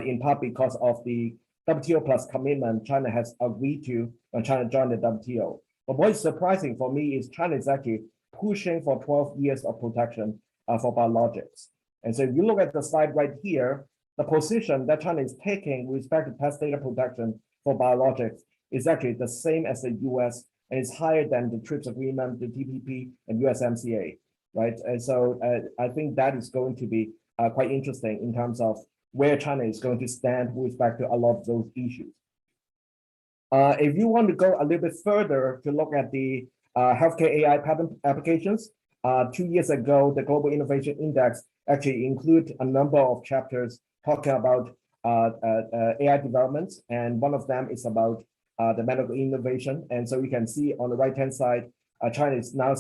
in part because of the WTO plus commitment China has agreed to when China joined the WTO. But what is surprising for me is China is actually pushing for 12 years of protection for biologics. And so if you look at the slide right here, the position that China is taking with respect to test data protection for biologics is actually the same as the US and it's higher than the TRIPS agreement, the TPP, and USMCA, right? And so I think that is going to be quite interesting in terms of where China is going to stand with respect to a lot of those issues. If you want to go a little bit further to look at the healthcare AI patent applications, 2 years ago, the Global Innovation Index actually include a number of chapters talking about AI developments, and one of them is about the medical innovation. And so you can see on the right-hand side, China is now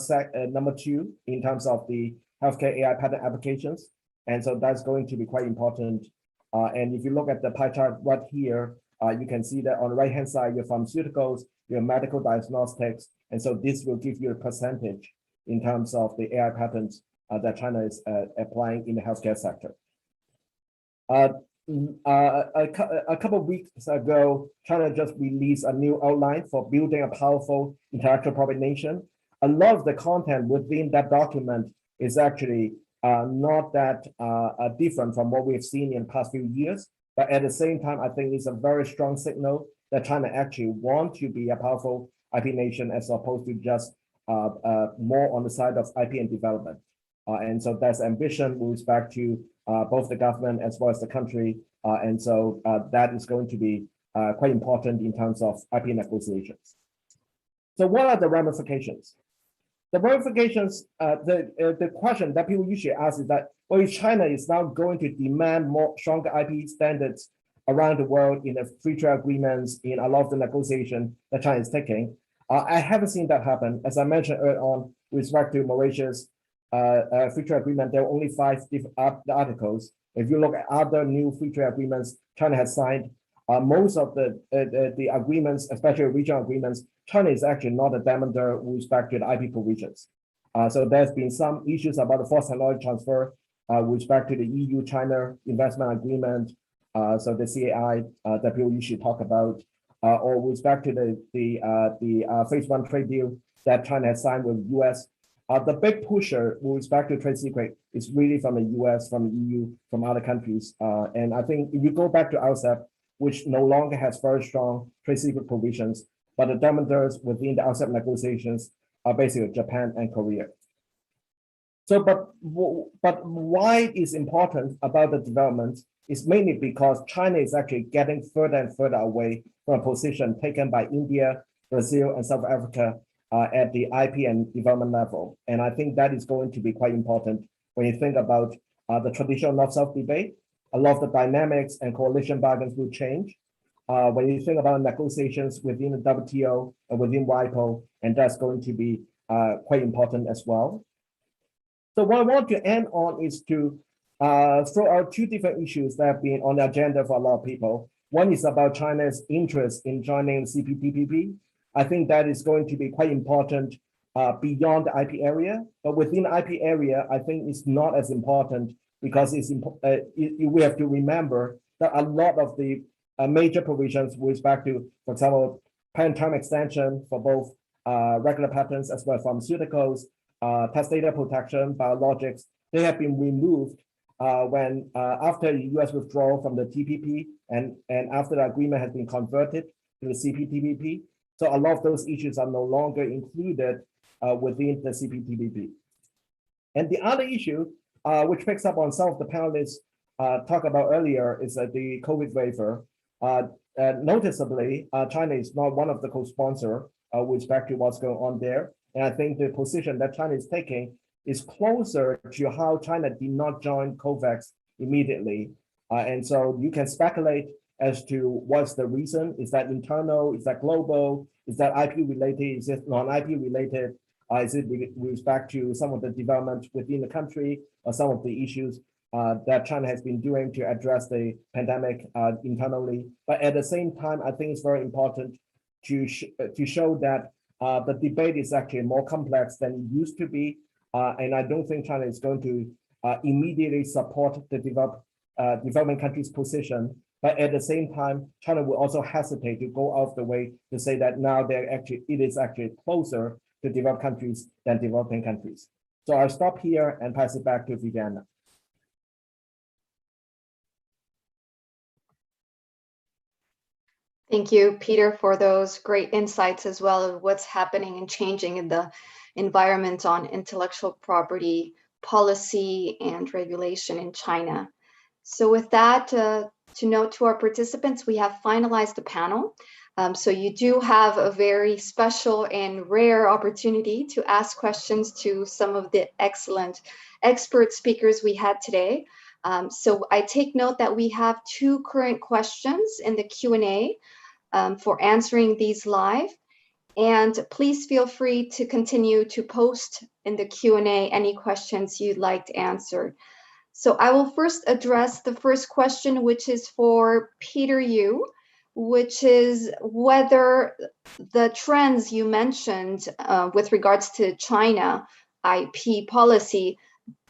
number 2 in terms of the healthcare AI patent applications. And so that's going to be quite important. And if you look at the pie chart right here, you can see that on the right-hand side, your pharmaceuticals, your medical diagnostics. And so this will give you a percentage in terms of the AI patents that China is applying in the healthcare sector. A couple of weeks ago, China just released a new outline for building a powerful intellectual property nation. A lot of the content within that document is actually not that different from what we've seen in the past few years. But at the same time, I think it's a very strong signal that China actually wants to be a powerful IP nation as opposed to just more on the side of IP and development. And so that's ambition with respect to both the government as well as the country. And so that is going to be quite important in terms of IP negotiations. So what are the ramifications? The ramifications, the question that people usually ask is that, well, if China is now going to demand more stronger IP standards around the world in the free trade agreements, in a lot of the negotiation that China is taking, I haven't seen that happen. As I mentioned earlier on, with respect to Mauritius free trade agreement, there are only 5 different articles. If you look at other new free trade agreements China has signed, most of the agreements, especially regional agreements, China is actually not a demander with respect to the IP provisions. So there's been some issues about the forced technology transfer with respect to the EU-China investment agreement, so the CAI that people usually talk about, or with respect to the phase 1 trade deal that China has signed with the US. The big pusher with respect to trade secret is really from the US, from the EU, from other countries. And I think if you go back to RCEP, which no longer has very strong trade secret provisions, but the demanders within the RCEP negotiations are basically Japan and Korea. So, but why it's important about the development is mainly because China is actually getting further and further away from a position taken by India, Brazil, and South Africa at the IP and development level. And I think that is going to be quite important when you think about the traditional North-South debate. A lot of the dynamics and coalition bargains will change. When you think about negotiations within the WTO and within WIPO, and that's going to be quite important as well. So what I want to end on is to throw out 2 different issues that have been on the agenda for a lot of people. One is about China's interest in joining Cptpp. I think that is going to be quite important beyond the IP area, but within the IP area, I think it's not as important because we have to remember that a lot of the major provisions with respect to, for example, patent term extension for both regular patents as well as pharmaceuticals, test data protection, biologics, they have been removed when after the US withdrawal from the TPP and after the agreement has been converted to the Cptpp. So a lot of those issues are no longer included within the Cptpp. And the other issue, which picks up on some of the panelists talked about earlier, is the COVID waiver. Noticeably, China is not one of the co-sponsors with respect to what's going on there. And I think the position that China is taking is closer to how China did not join COVAX immediately. And so you can speculate as to what's the reason. Is that internal? Is that global? Is that IP related? Is it non-IP related? Is it with respect to some of the development within the country or some of the issues that China has been doing to address the pandemic internally? But at the same time, I think it's very important to show that the debate is actually more complex than it used to be. And I don't think China is going to immediately support the developing countries' position. But at the same time, China will also hesitate to go out of the way to say that now it is actually closer to developed countries than developing countries. So I'll stop here and pass it back to Viviana. Thank you, Peter, for those great insights as well of what's happening and changing in the environment on intellectual property policy and regulation in China. So with that, to note to our participants, we have finalized the panel. So you do have a very special and rare opportunity to ask questions to some of the excellent expert speakers we had today. So I take note that we have 2 current questions in the Q&A for answering these live. And please feel free to continue to post in the Q&A any questions you'd like to answer. So I will first address the first question, which is for Peter Yu, which is whether the trends you mentioned with regards to China IP policy,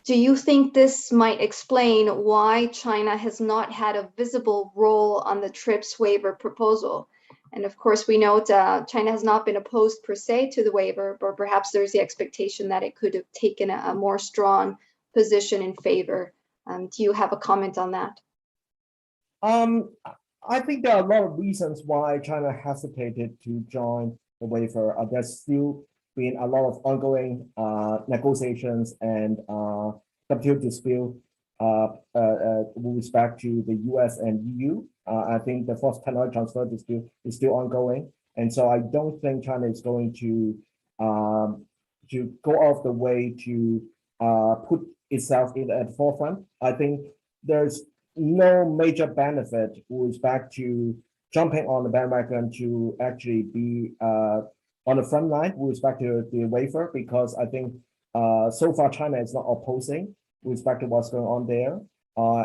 do you think this might explain why China has not had a visible role on the TRIPS waiver proposal? And of course, we know China has not been opposed per se to the waiver, but perhaps there's the expectation that it could have taken a more strong position in favor. Do you have a comment on that? I think there are a lot of reasons why China hesitated to join the waiver. There's still been a lot of ongoing negotiations and WTO dispute with respect to the US and EU. I think the forced technology transfer dispute is still ongoing. And so I don't think China is going to go off the way to put itself at the forefront. I think there's no major benefit with respect to jumping on the bandwagon to actually be on the front line with respect to the waiver, because I think so far China is not opposing with respect to what's going on there.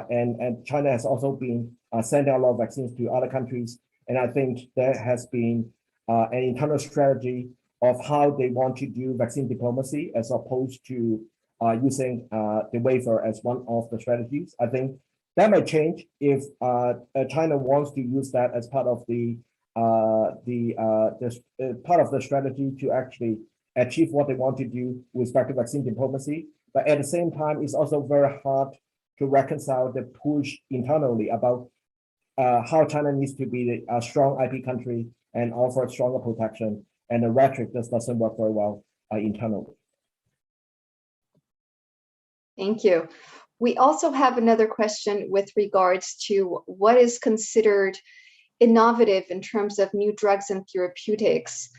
And China has also been sending a lot of vaccines to other countries. And I think there has been an internal strategy of how they want to do vaccine diplomacy as opposed to using the waiver as one of the strategies. I think that might change if China wants to use that as part of the part of the strategy to actually achieve what they want to do with respect to vaccine diplomacy. But at the same time, it's also very hard to reconcile the push internally about how China needs to be a strong IP country and offer stronger protection. And the rhetoric just doesn't work very well internally. Thank you. We also have another question with regards to what is considered innovative in terms of new drugs and therapeutics.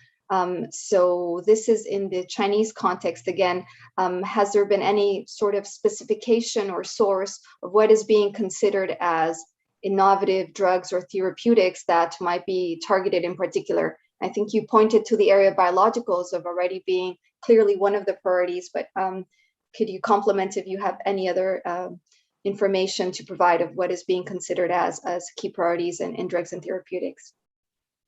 So this is in the Chinese context again. Has there been any sort of specification or source of what is being considered as innovative drugs or therapeutics that might be targeted in particular? I think you pointed to the area of biologicals of already being clearly one of the priorities, but could you complement if you have any other information to provide of what is being considered as key priorities in drugs and therapeutics?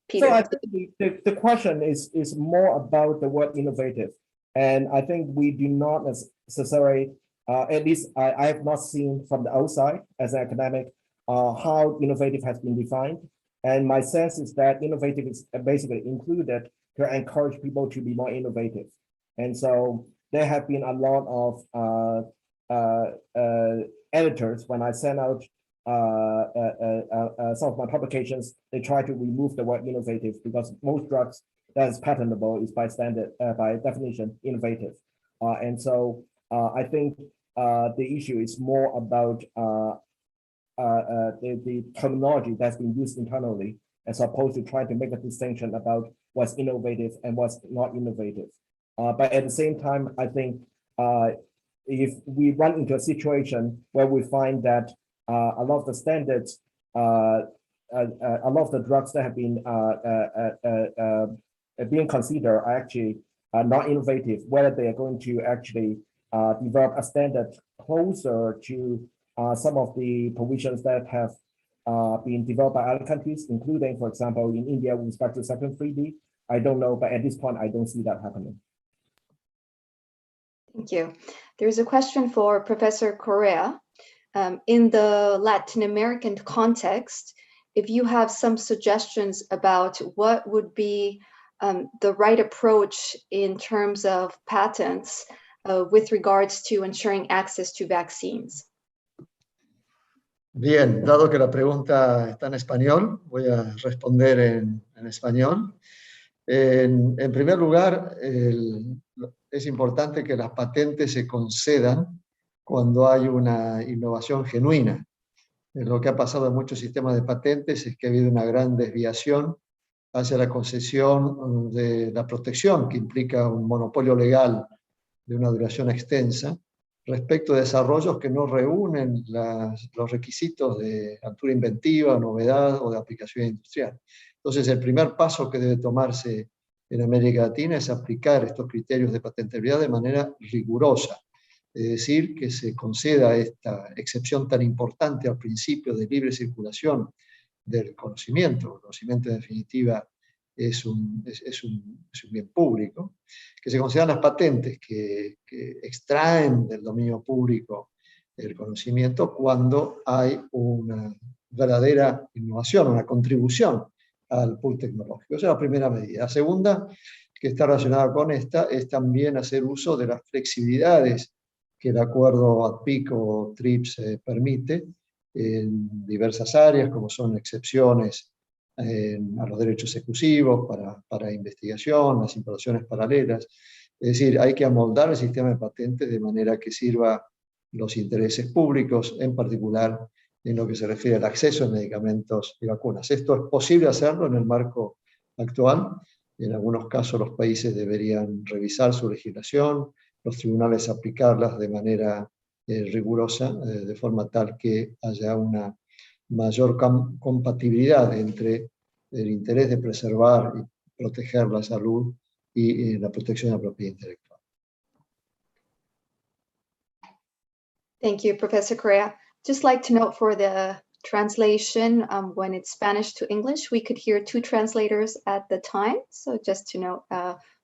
Peter. So I think the question is more about the word innovative. And I think we do not necessarily, at least I have not seen from the outside as an academic, how innovative has been defined. And my sense is that innovative is basically included to encourage people to be more innovative. And so there have been a lot of editors, when I send out some of my publications, they try to remove the word innovative because most drugs that is patentable is by standard, by definition, innovative. And so I think the issue is more about the terminology that's been used internally, as opposed to trying to make a distinction about what's innovative and what's not innovative. But at the same time, I think if we run into a situation where we find that a lot of the standards, a lot of the drugs that have been being considered are actually not innovative, whether they are going to actually develop a standard closer to some of the provisions that have been developed by other countries, including, for example, in India with respect to Section 3D. I don't know, but at this point, I don't see that happening. Thank you. There's a question for Professor Correa. In the Latin American context, if you have some suggestions about what would be the right approach in terms of patents with regards to ensuring access to vaccines. Bien, dado que la pregunta está en español, voy a responder en español. En primer lugar, es importante que las patentes se concedan cuando hay una innovación genuina. Lo que ha pasado en muchos sistemas de patentes es que ha habido una gran desviación hacia la concesión de la protección, que implica un monopolio legal de una duración extensa, respecto de desarrollos que no reúnen los requisitos de altura inventiva, novedad o de aplicación industrial. Entonces, el primer paso que debe tomarse en América Latina es aplicar estos criterios de patentabilidad de manera rigurosa, es decir, que se conceda esta excepción tan importante al principio de libre circulación del conocimiento. El conocimiento, en definitiva, es un bien público, que se consideran las patentes que extraen del dominio público el conocimiento cuando hay una verdadera innovación, una contribución al pool tecnológico. Esa es la primera medida. La segunda, que está relacionada con esta, es también hacer uso de las flexibilidades que el acuerdo ADPIC o TRIPS permite en diversas áreas, como son excepciones a los derechos exclusivos para investigación, las importaciones paralelas. Es decir, hay que amoldar el sistema de patentes de manera que sirva los intereses públicos, en particular en lo que se refiere al acceso a medicamentos y vacunas. Esto es posible hacerlo en el marco actual. En algunos casos los países deberían revisar su legislación, los tribunales aplicarlas de manera rigurosa, de forma tal que haya una mayor compatibilidad entre el interés de preservar y proteger la salud y la protección de la propiedad intelectual. Thank you, Professor Correa. Just like to note for the translation, when it's Spanish to English, we could hear 2 translators at the time. So just to note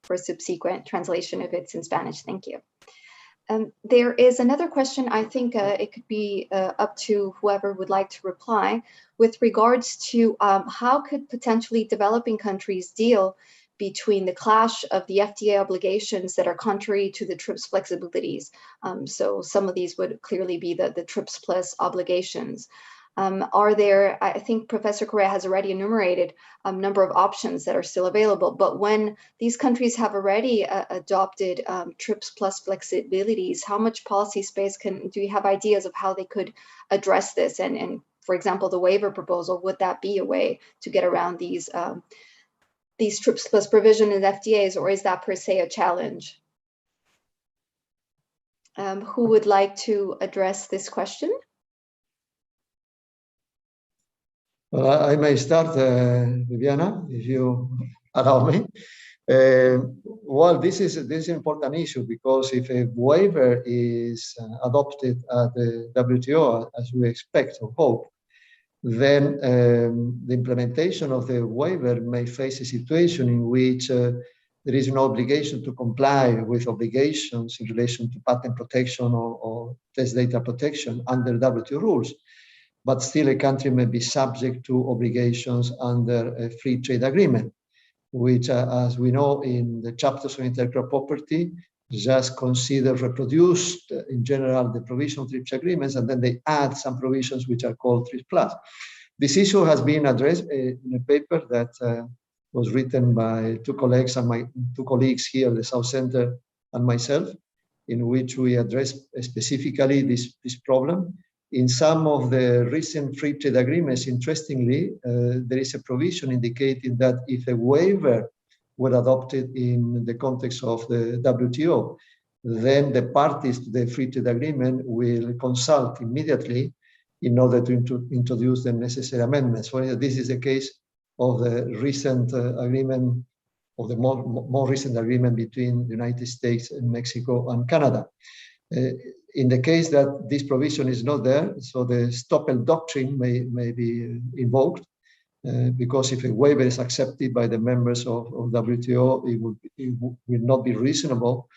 for subsequent translation if it's in Spanish. Thank you. There is another question, I think it could be up to whoever would like to reply, with regards to how could potentially developing countries deal between the clash of the FTA obligations that are contrary to the TRIPS flexibilities. So some of these would clearly be the TRIPS plus obligations. Are there, I think Professor Correa has already enumerated a number of options that are still available, but when these countries have already adopted TRIPS plus flexibilities, how much policy space do you have ideas of how they could address this? And for example, the waiver proposal, would that be a way to get around these TRIPS plus provision in FTAs, or is that per se a challenge? Who would like to address this question? Well, I may start, Viviana, if you allow me. Well, this is an important issue, because if a waiver is adopted at the WTO, as we expect or hope, then the implementation of the waiver may face a situation in which there is no obligation to comply with obligations in relation to patent protection or test data protection under WTO rules. But still a country may be subject to obligations under a free trade agreement, which, as we know in the chapters on intellectual property, just consider reproduced in general the provisional TRIPS agreements, and then they add some provisions which are called TRIPS plus. This issue has been addressed in a paper that was written by 2 colleagues and my 2 colleagues here at the South Center and myself, in which we address specifically this problem. In some of the recent free trade agreements, interestingly, there is a provision indicating that if a waiver were adopted in the context of the WTO, then the parties to the free trade agreement will consult immediately in order to introduce the necessary amendments. For instance, this is the case of the recent agreement, of the more recent agreement between the United States and Mexico and Canada. In the case that this provision is not there, so the stop-and doctrine may be invoked, because if a waiver is accepted by the members of WTO, it will not be reasonable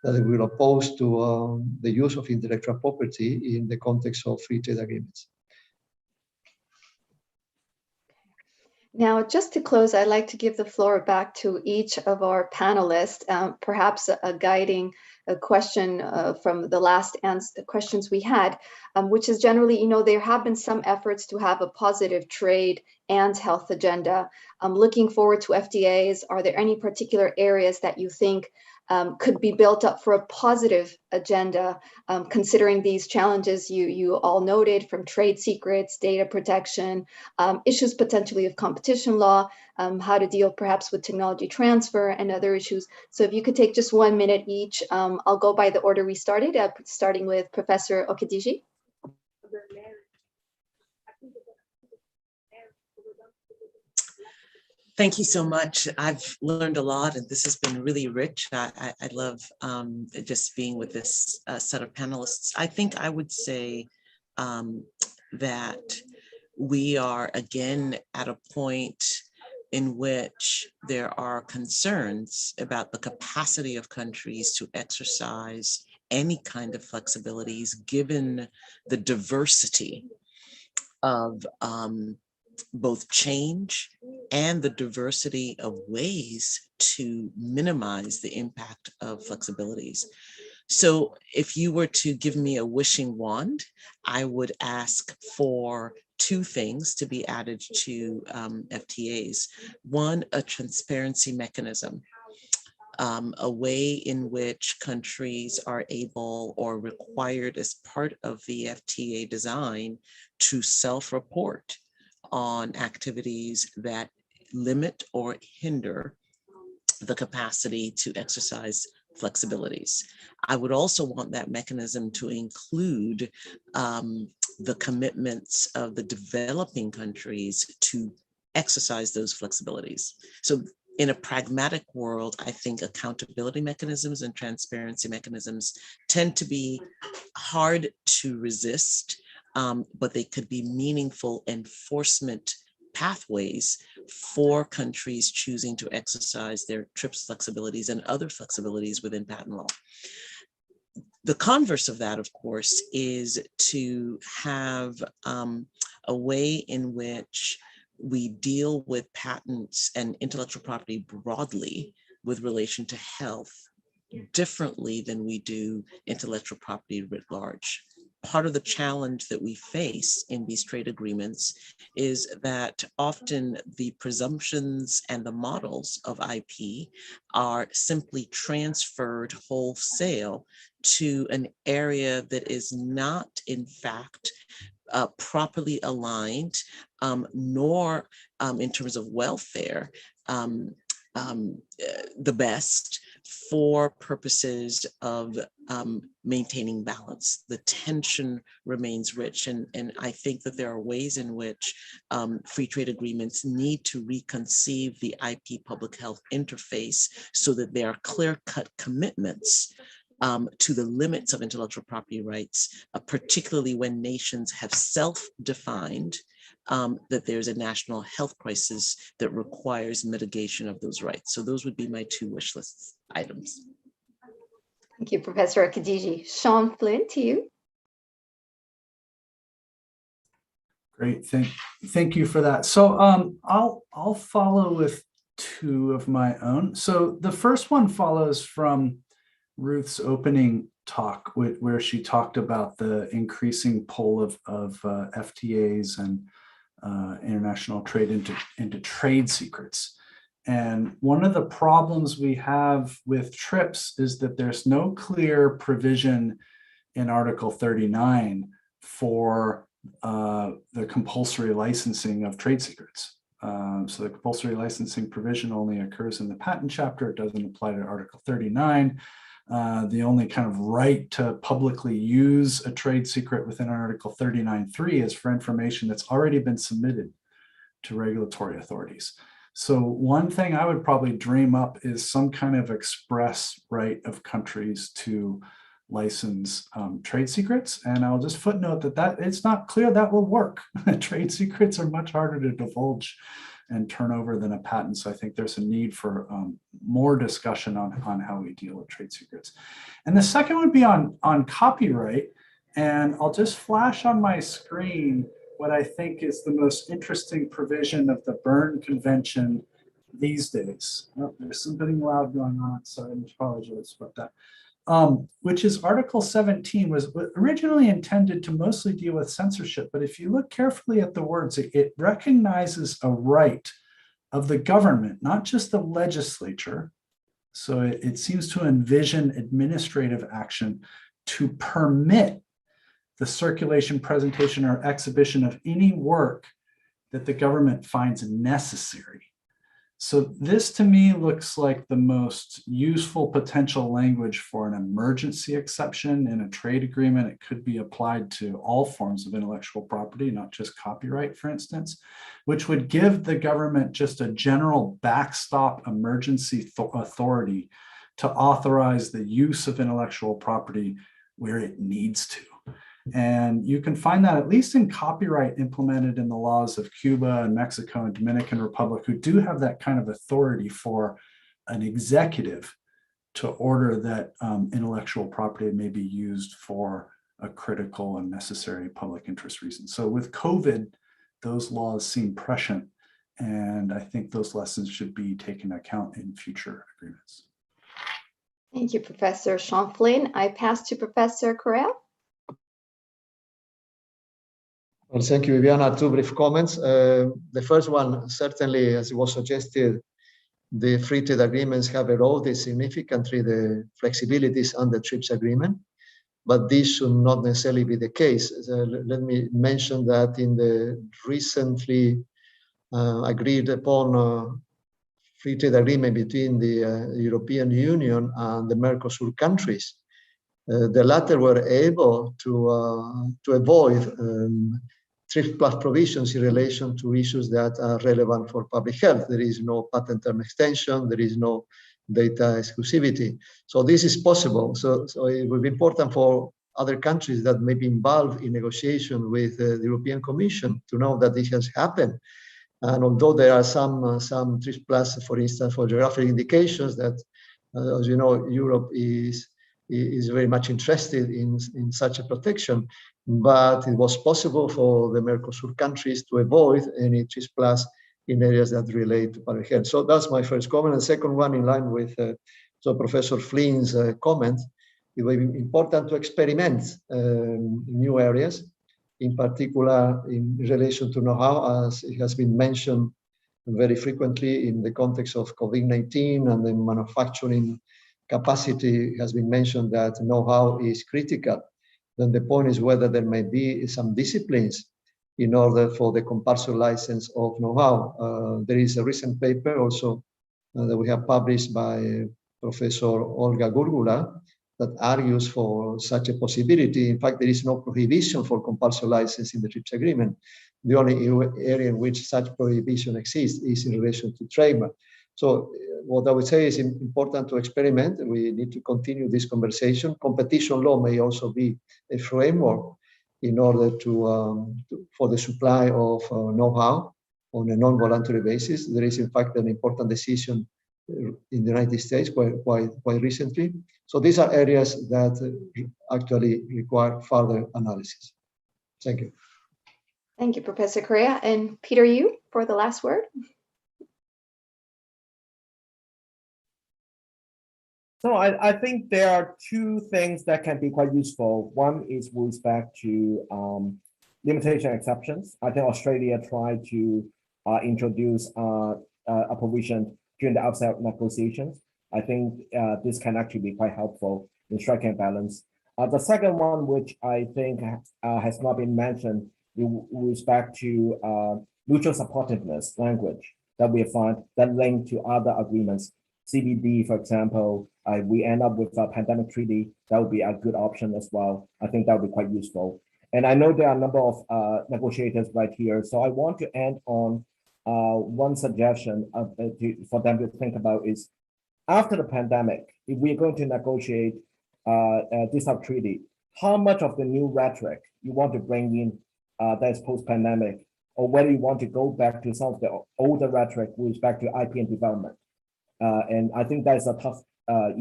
that it will oppose to the use of intellectual property in the context of free trade agreements. Now, just to close, I'd like to give the floor back to each of our panelists, perhaps a guiding question from the last questions we had, which is generally, there have been some efforts to have a positive trade and health agenda. Looking forward to FTAs, are there any particular areas that you think could be built up for a positive agenda, considering these challenges you all noted, from trade secrets, data protection, issues potentially of competition law, how to deal perhaps with technology transfer and other issues. So if you could take just 1 minute each, I'll go by the order we started, starting with Professor Okediji. Thank you so much. I've learned a lot, and this has been really rich. I love just being with this set of panelists. I think I would say that we are again at a point in which there are concerns about the capacity of countries to exercise any kind of flexibilities given the diversity of both change and the diversity of ways to minimize the impact of flexibilities. So if you were to give me a wishing wand, I would ask for 2 things to be added to FTAs. One, a transparency mechanism, a way in which countries are able or required as part of the FTA design to self-report on activities that limit or hinder the capacity to exercise flexibilities. I would also want that mechanism to include the commitments of the developing countries to exercise those flexibilities. So in a pragmatic world, I think accountability mechanisms and transparency mechanisms tend to be hard to resist, but they could be meaningful enforcement pathways for countries choosing to exercise their TRIPS flexibilities and other flexibilities within patent law. The converse of that, of course, is to have a way in which we deal with patents and intellectual property broadly with relation to health differently than we do intellectual property writ large. Part of the challenge that we face in these trade agreements is that often the presumptions and the models of IP are simply transferred wholesale to an area that is not, in fact, properly aligned, nor in terms of welfare, the best for purposes of maintaining balance. The tension remains rich, and I think that there are ways in which free trade agreements need to reconceive the IP public health interface so that there are clear-cut commitments to the limits of intellectual property rights, particularly when nations have self-defined that there's a national health crisis that requires mitigation of those rights. So those would be my 2 wish list items. Thank you, Professor Okediji. Sean, Flynn, to you. Great, thank you for that. So I'll follow with 2 of my own. So the first one follows from Ruth's opening talk, where she talked about the increasing pull of FTAs and international trade into trade secrets. And one of the problems we have with TRIPS is that there's no clear provision in Article 39 for the compulsory licensing of trade secrets. So the compulsory licensing provision only occurs in the patent chapter. It doesn't apply to Article 39. The only kind of right to publicly use a trade secret within Article 39.3 is for information that's already been submitted to regulatory authorities. So one thing I would probably dream up is some kind of express right of countries to license trade secrets. And I'll just footnote that it's not clear that will work. Trade secrets are much harder to divulge and turn over than a patent. So I think there's a need for more discussion on how we deal with trade secrets. And the second would be on copyright. And I'll just flash on my screen what I think is the most interesting provision of the Berne Convention these days. Oh, there's something loud going on, so I apologize about that. which is Article 17, was originally intended to mostly deal with censorship. But if you look carefully at the words, it recognizes a right of the government, not just the legislature. So it seems to envision administrative action to permit the circulation, presentation, or exhibition of any work that the government finds necessary. So this to me looks like the most useful potential language for an emergency exception in a trade agreement. It could be applied to all forms of intellectual property, not just copyright, for instance, which would give the government just a general backstop emergency authority to authorize the use of intellectual property where it needs to. And you can find that at least in copyright implemented in the laws of Cuba and Mexico and Dominican Republic, who do have that kind of authority for an executive to order that intellectual property may be used for a critical and necessary public interest reason. So with COVID, those laws seem prescient, and I think those lessons should be taken into account in future agreements. Thank you, Professor Sean Flynn. I pass to Professor Correa. Well, thank you, Viviana. Two brief comments. The first one, certainly, as it was suggested, the free trade agreements have eroded significantly the flexibilities under TRIPS agreement, but this should not necessarily be the case. Let me mention that in the recently agreed upon free trade agreement between the European Union and the Mercosur countries, the latter were able to avoid TRIPS plus provisions in relation to issues that are relevant for public health. There is no patent term extension, there is no data exclusivity. So this is possible. So it will be important for other countries that may be involved in negotiation with the European Commission to know that this has happened. And although there are some TRIPS plus, for instance, for geographic indications that, as you know, Europe is very much interested in such a protection, but it was possible for the Mercosur countries to avoid any TRIPS plus in areas that relate to public health. So that's my first comment. And second one, in line with Professor Flynn's comment, it will be important to experiment in new areas, in particular in relation to know-how, as it has been mentioned very frequently in the context of COVID-19 and the manufacturing capacity has been mentioned that know-how is critical. Then the point is whether there may be some disciplines in order for the compulsory license of know-how. There is a recent paper also that we have published by Professor Olga Gurgula that argues for such a possibility. In fact, there is no prohibition for compulsory license in the TRIPS agreement. The only area in which such prohibition exists is in relation to trademark. So what I would say is important to experiment. We need to continue this conversation. Competition law may also be a framework in order for the supply of know-how on a non-voluntary basis. There is, in fact, an important decision in the United States quite recently. So these are areas that actually require further analysis. Thank you. Thank you, Professor Correa. And Peter, you for the last word. So I think there are two things that can be quite useful. One is with respect to limitation exceptions. I think Australia tried to introduce a provision during the outset of negotiations. I think this can actually be quite helpful in striking a balance. The second one, which I think has not been mentioned, with respect to mutual supportiveness language that we find that link to other agreements. CBD, for example, we end up with a pandemic treaty, that would be a good option as well. I think that would be quite useful. And I know there are a number of negotiators right here. So I want to end on one suggestion for them to think about is, after the pandemic, if we're going to negotiate this treaty, how much of the new rhetoric you want to bring in that is post-pandemic, or whether you want to go back to some of the older rhetoric with respect to IP and development. And I think that's a tough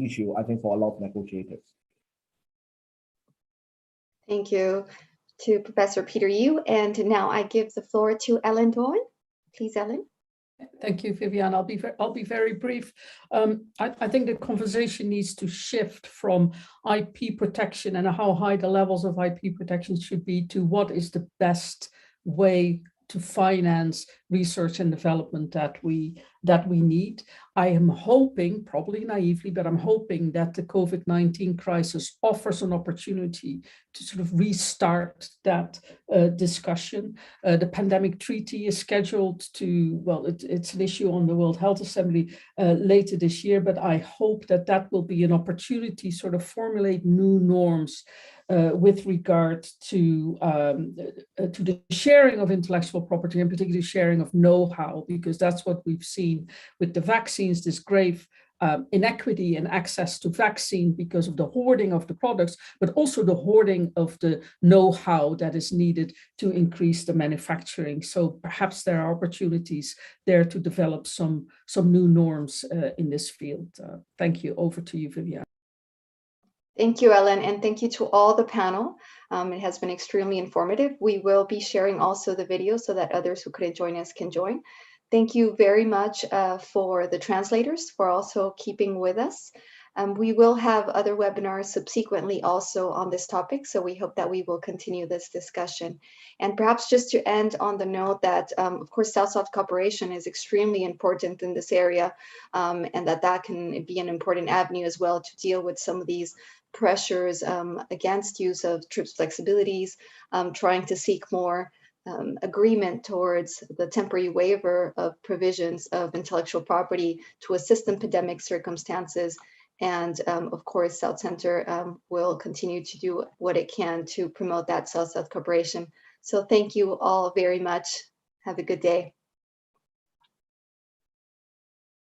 issue, I think, for a lot of negotiators. Thank you to Professor Peter Yu. And now I give the floor to Ellen Doan. Please, Ellen. Thank you, Viviana. I'll be very brief. I think the conversation needs to shift from IP protection and how high the levels of IP protection should be to what is the best way to finance research and development that we need. I am hoping, probably naively, but I'm hoping that the COVID-19 crisis offers an opportunity to sort of restart that discussion. The pandemic treaty is scheduled to, well, it's an issue on the World Health Assembly later this year, but I hope that that will be an opportunity to sort of formulate new norms with regard to the sharing of intellectual property, and particularly sharing of know-how, because that's what we've seen with the vaccines, this grave inequity in access to vaccine because of the hoarding of the products, but also the hoarding of the know-how that is needed to increase the manufacturing. So perhaps there are opportunities there to develop some new norms in this field. Thank you. Over to you, Viviana. Thank you, Ellen, and thank you to all the panel. It has been extremely informative. We will be sharing also the video so that others who couldn't join us can join. Thank you very much for the translators for also keeping with us. We will have other webinars subsequently also on this topic, so we hope that we will continue this discussion. And perhaps just to end on the note that, of course, South-South cooperation is extremely important in this area, and that can be an important avenue as well to deal with some of these pressures against use of TRIPS flexibilities, trying to seek more agreement towards the temporary waiver of provisions of intellectual property to assist in pandemic circumstances. And of course, South Center will continue to do what it can to promote that South-South cooperation. So thank you all very much. Have a good day.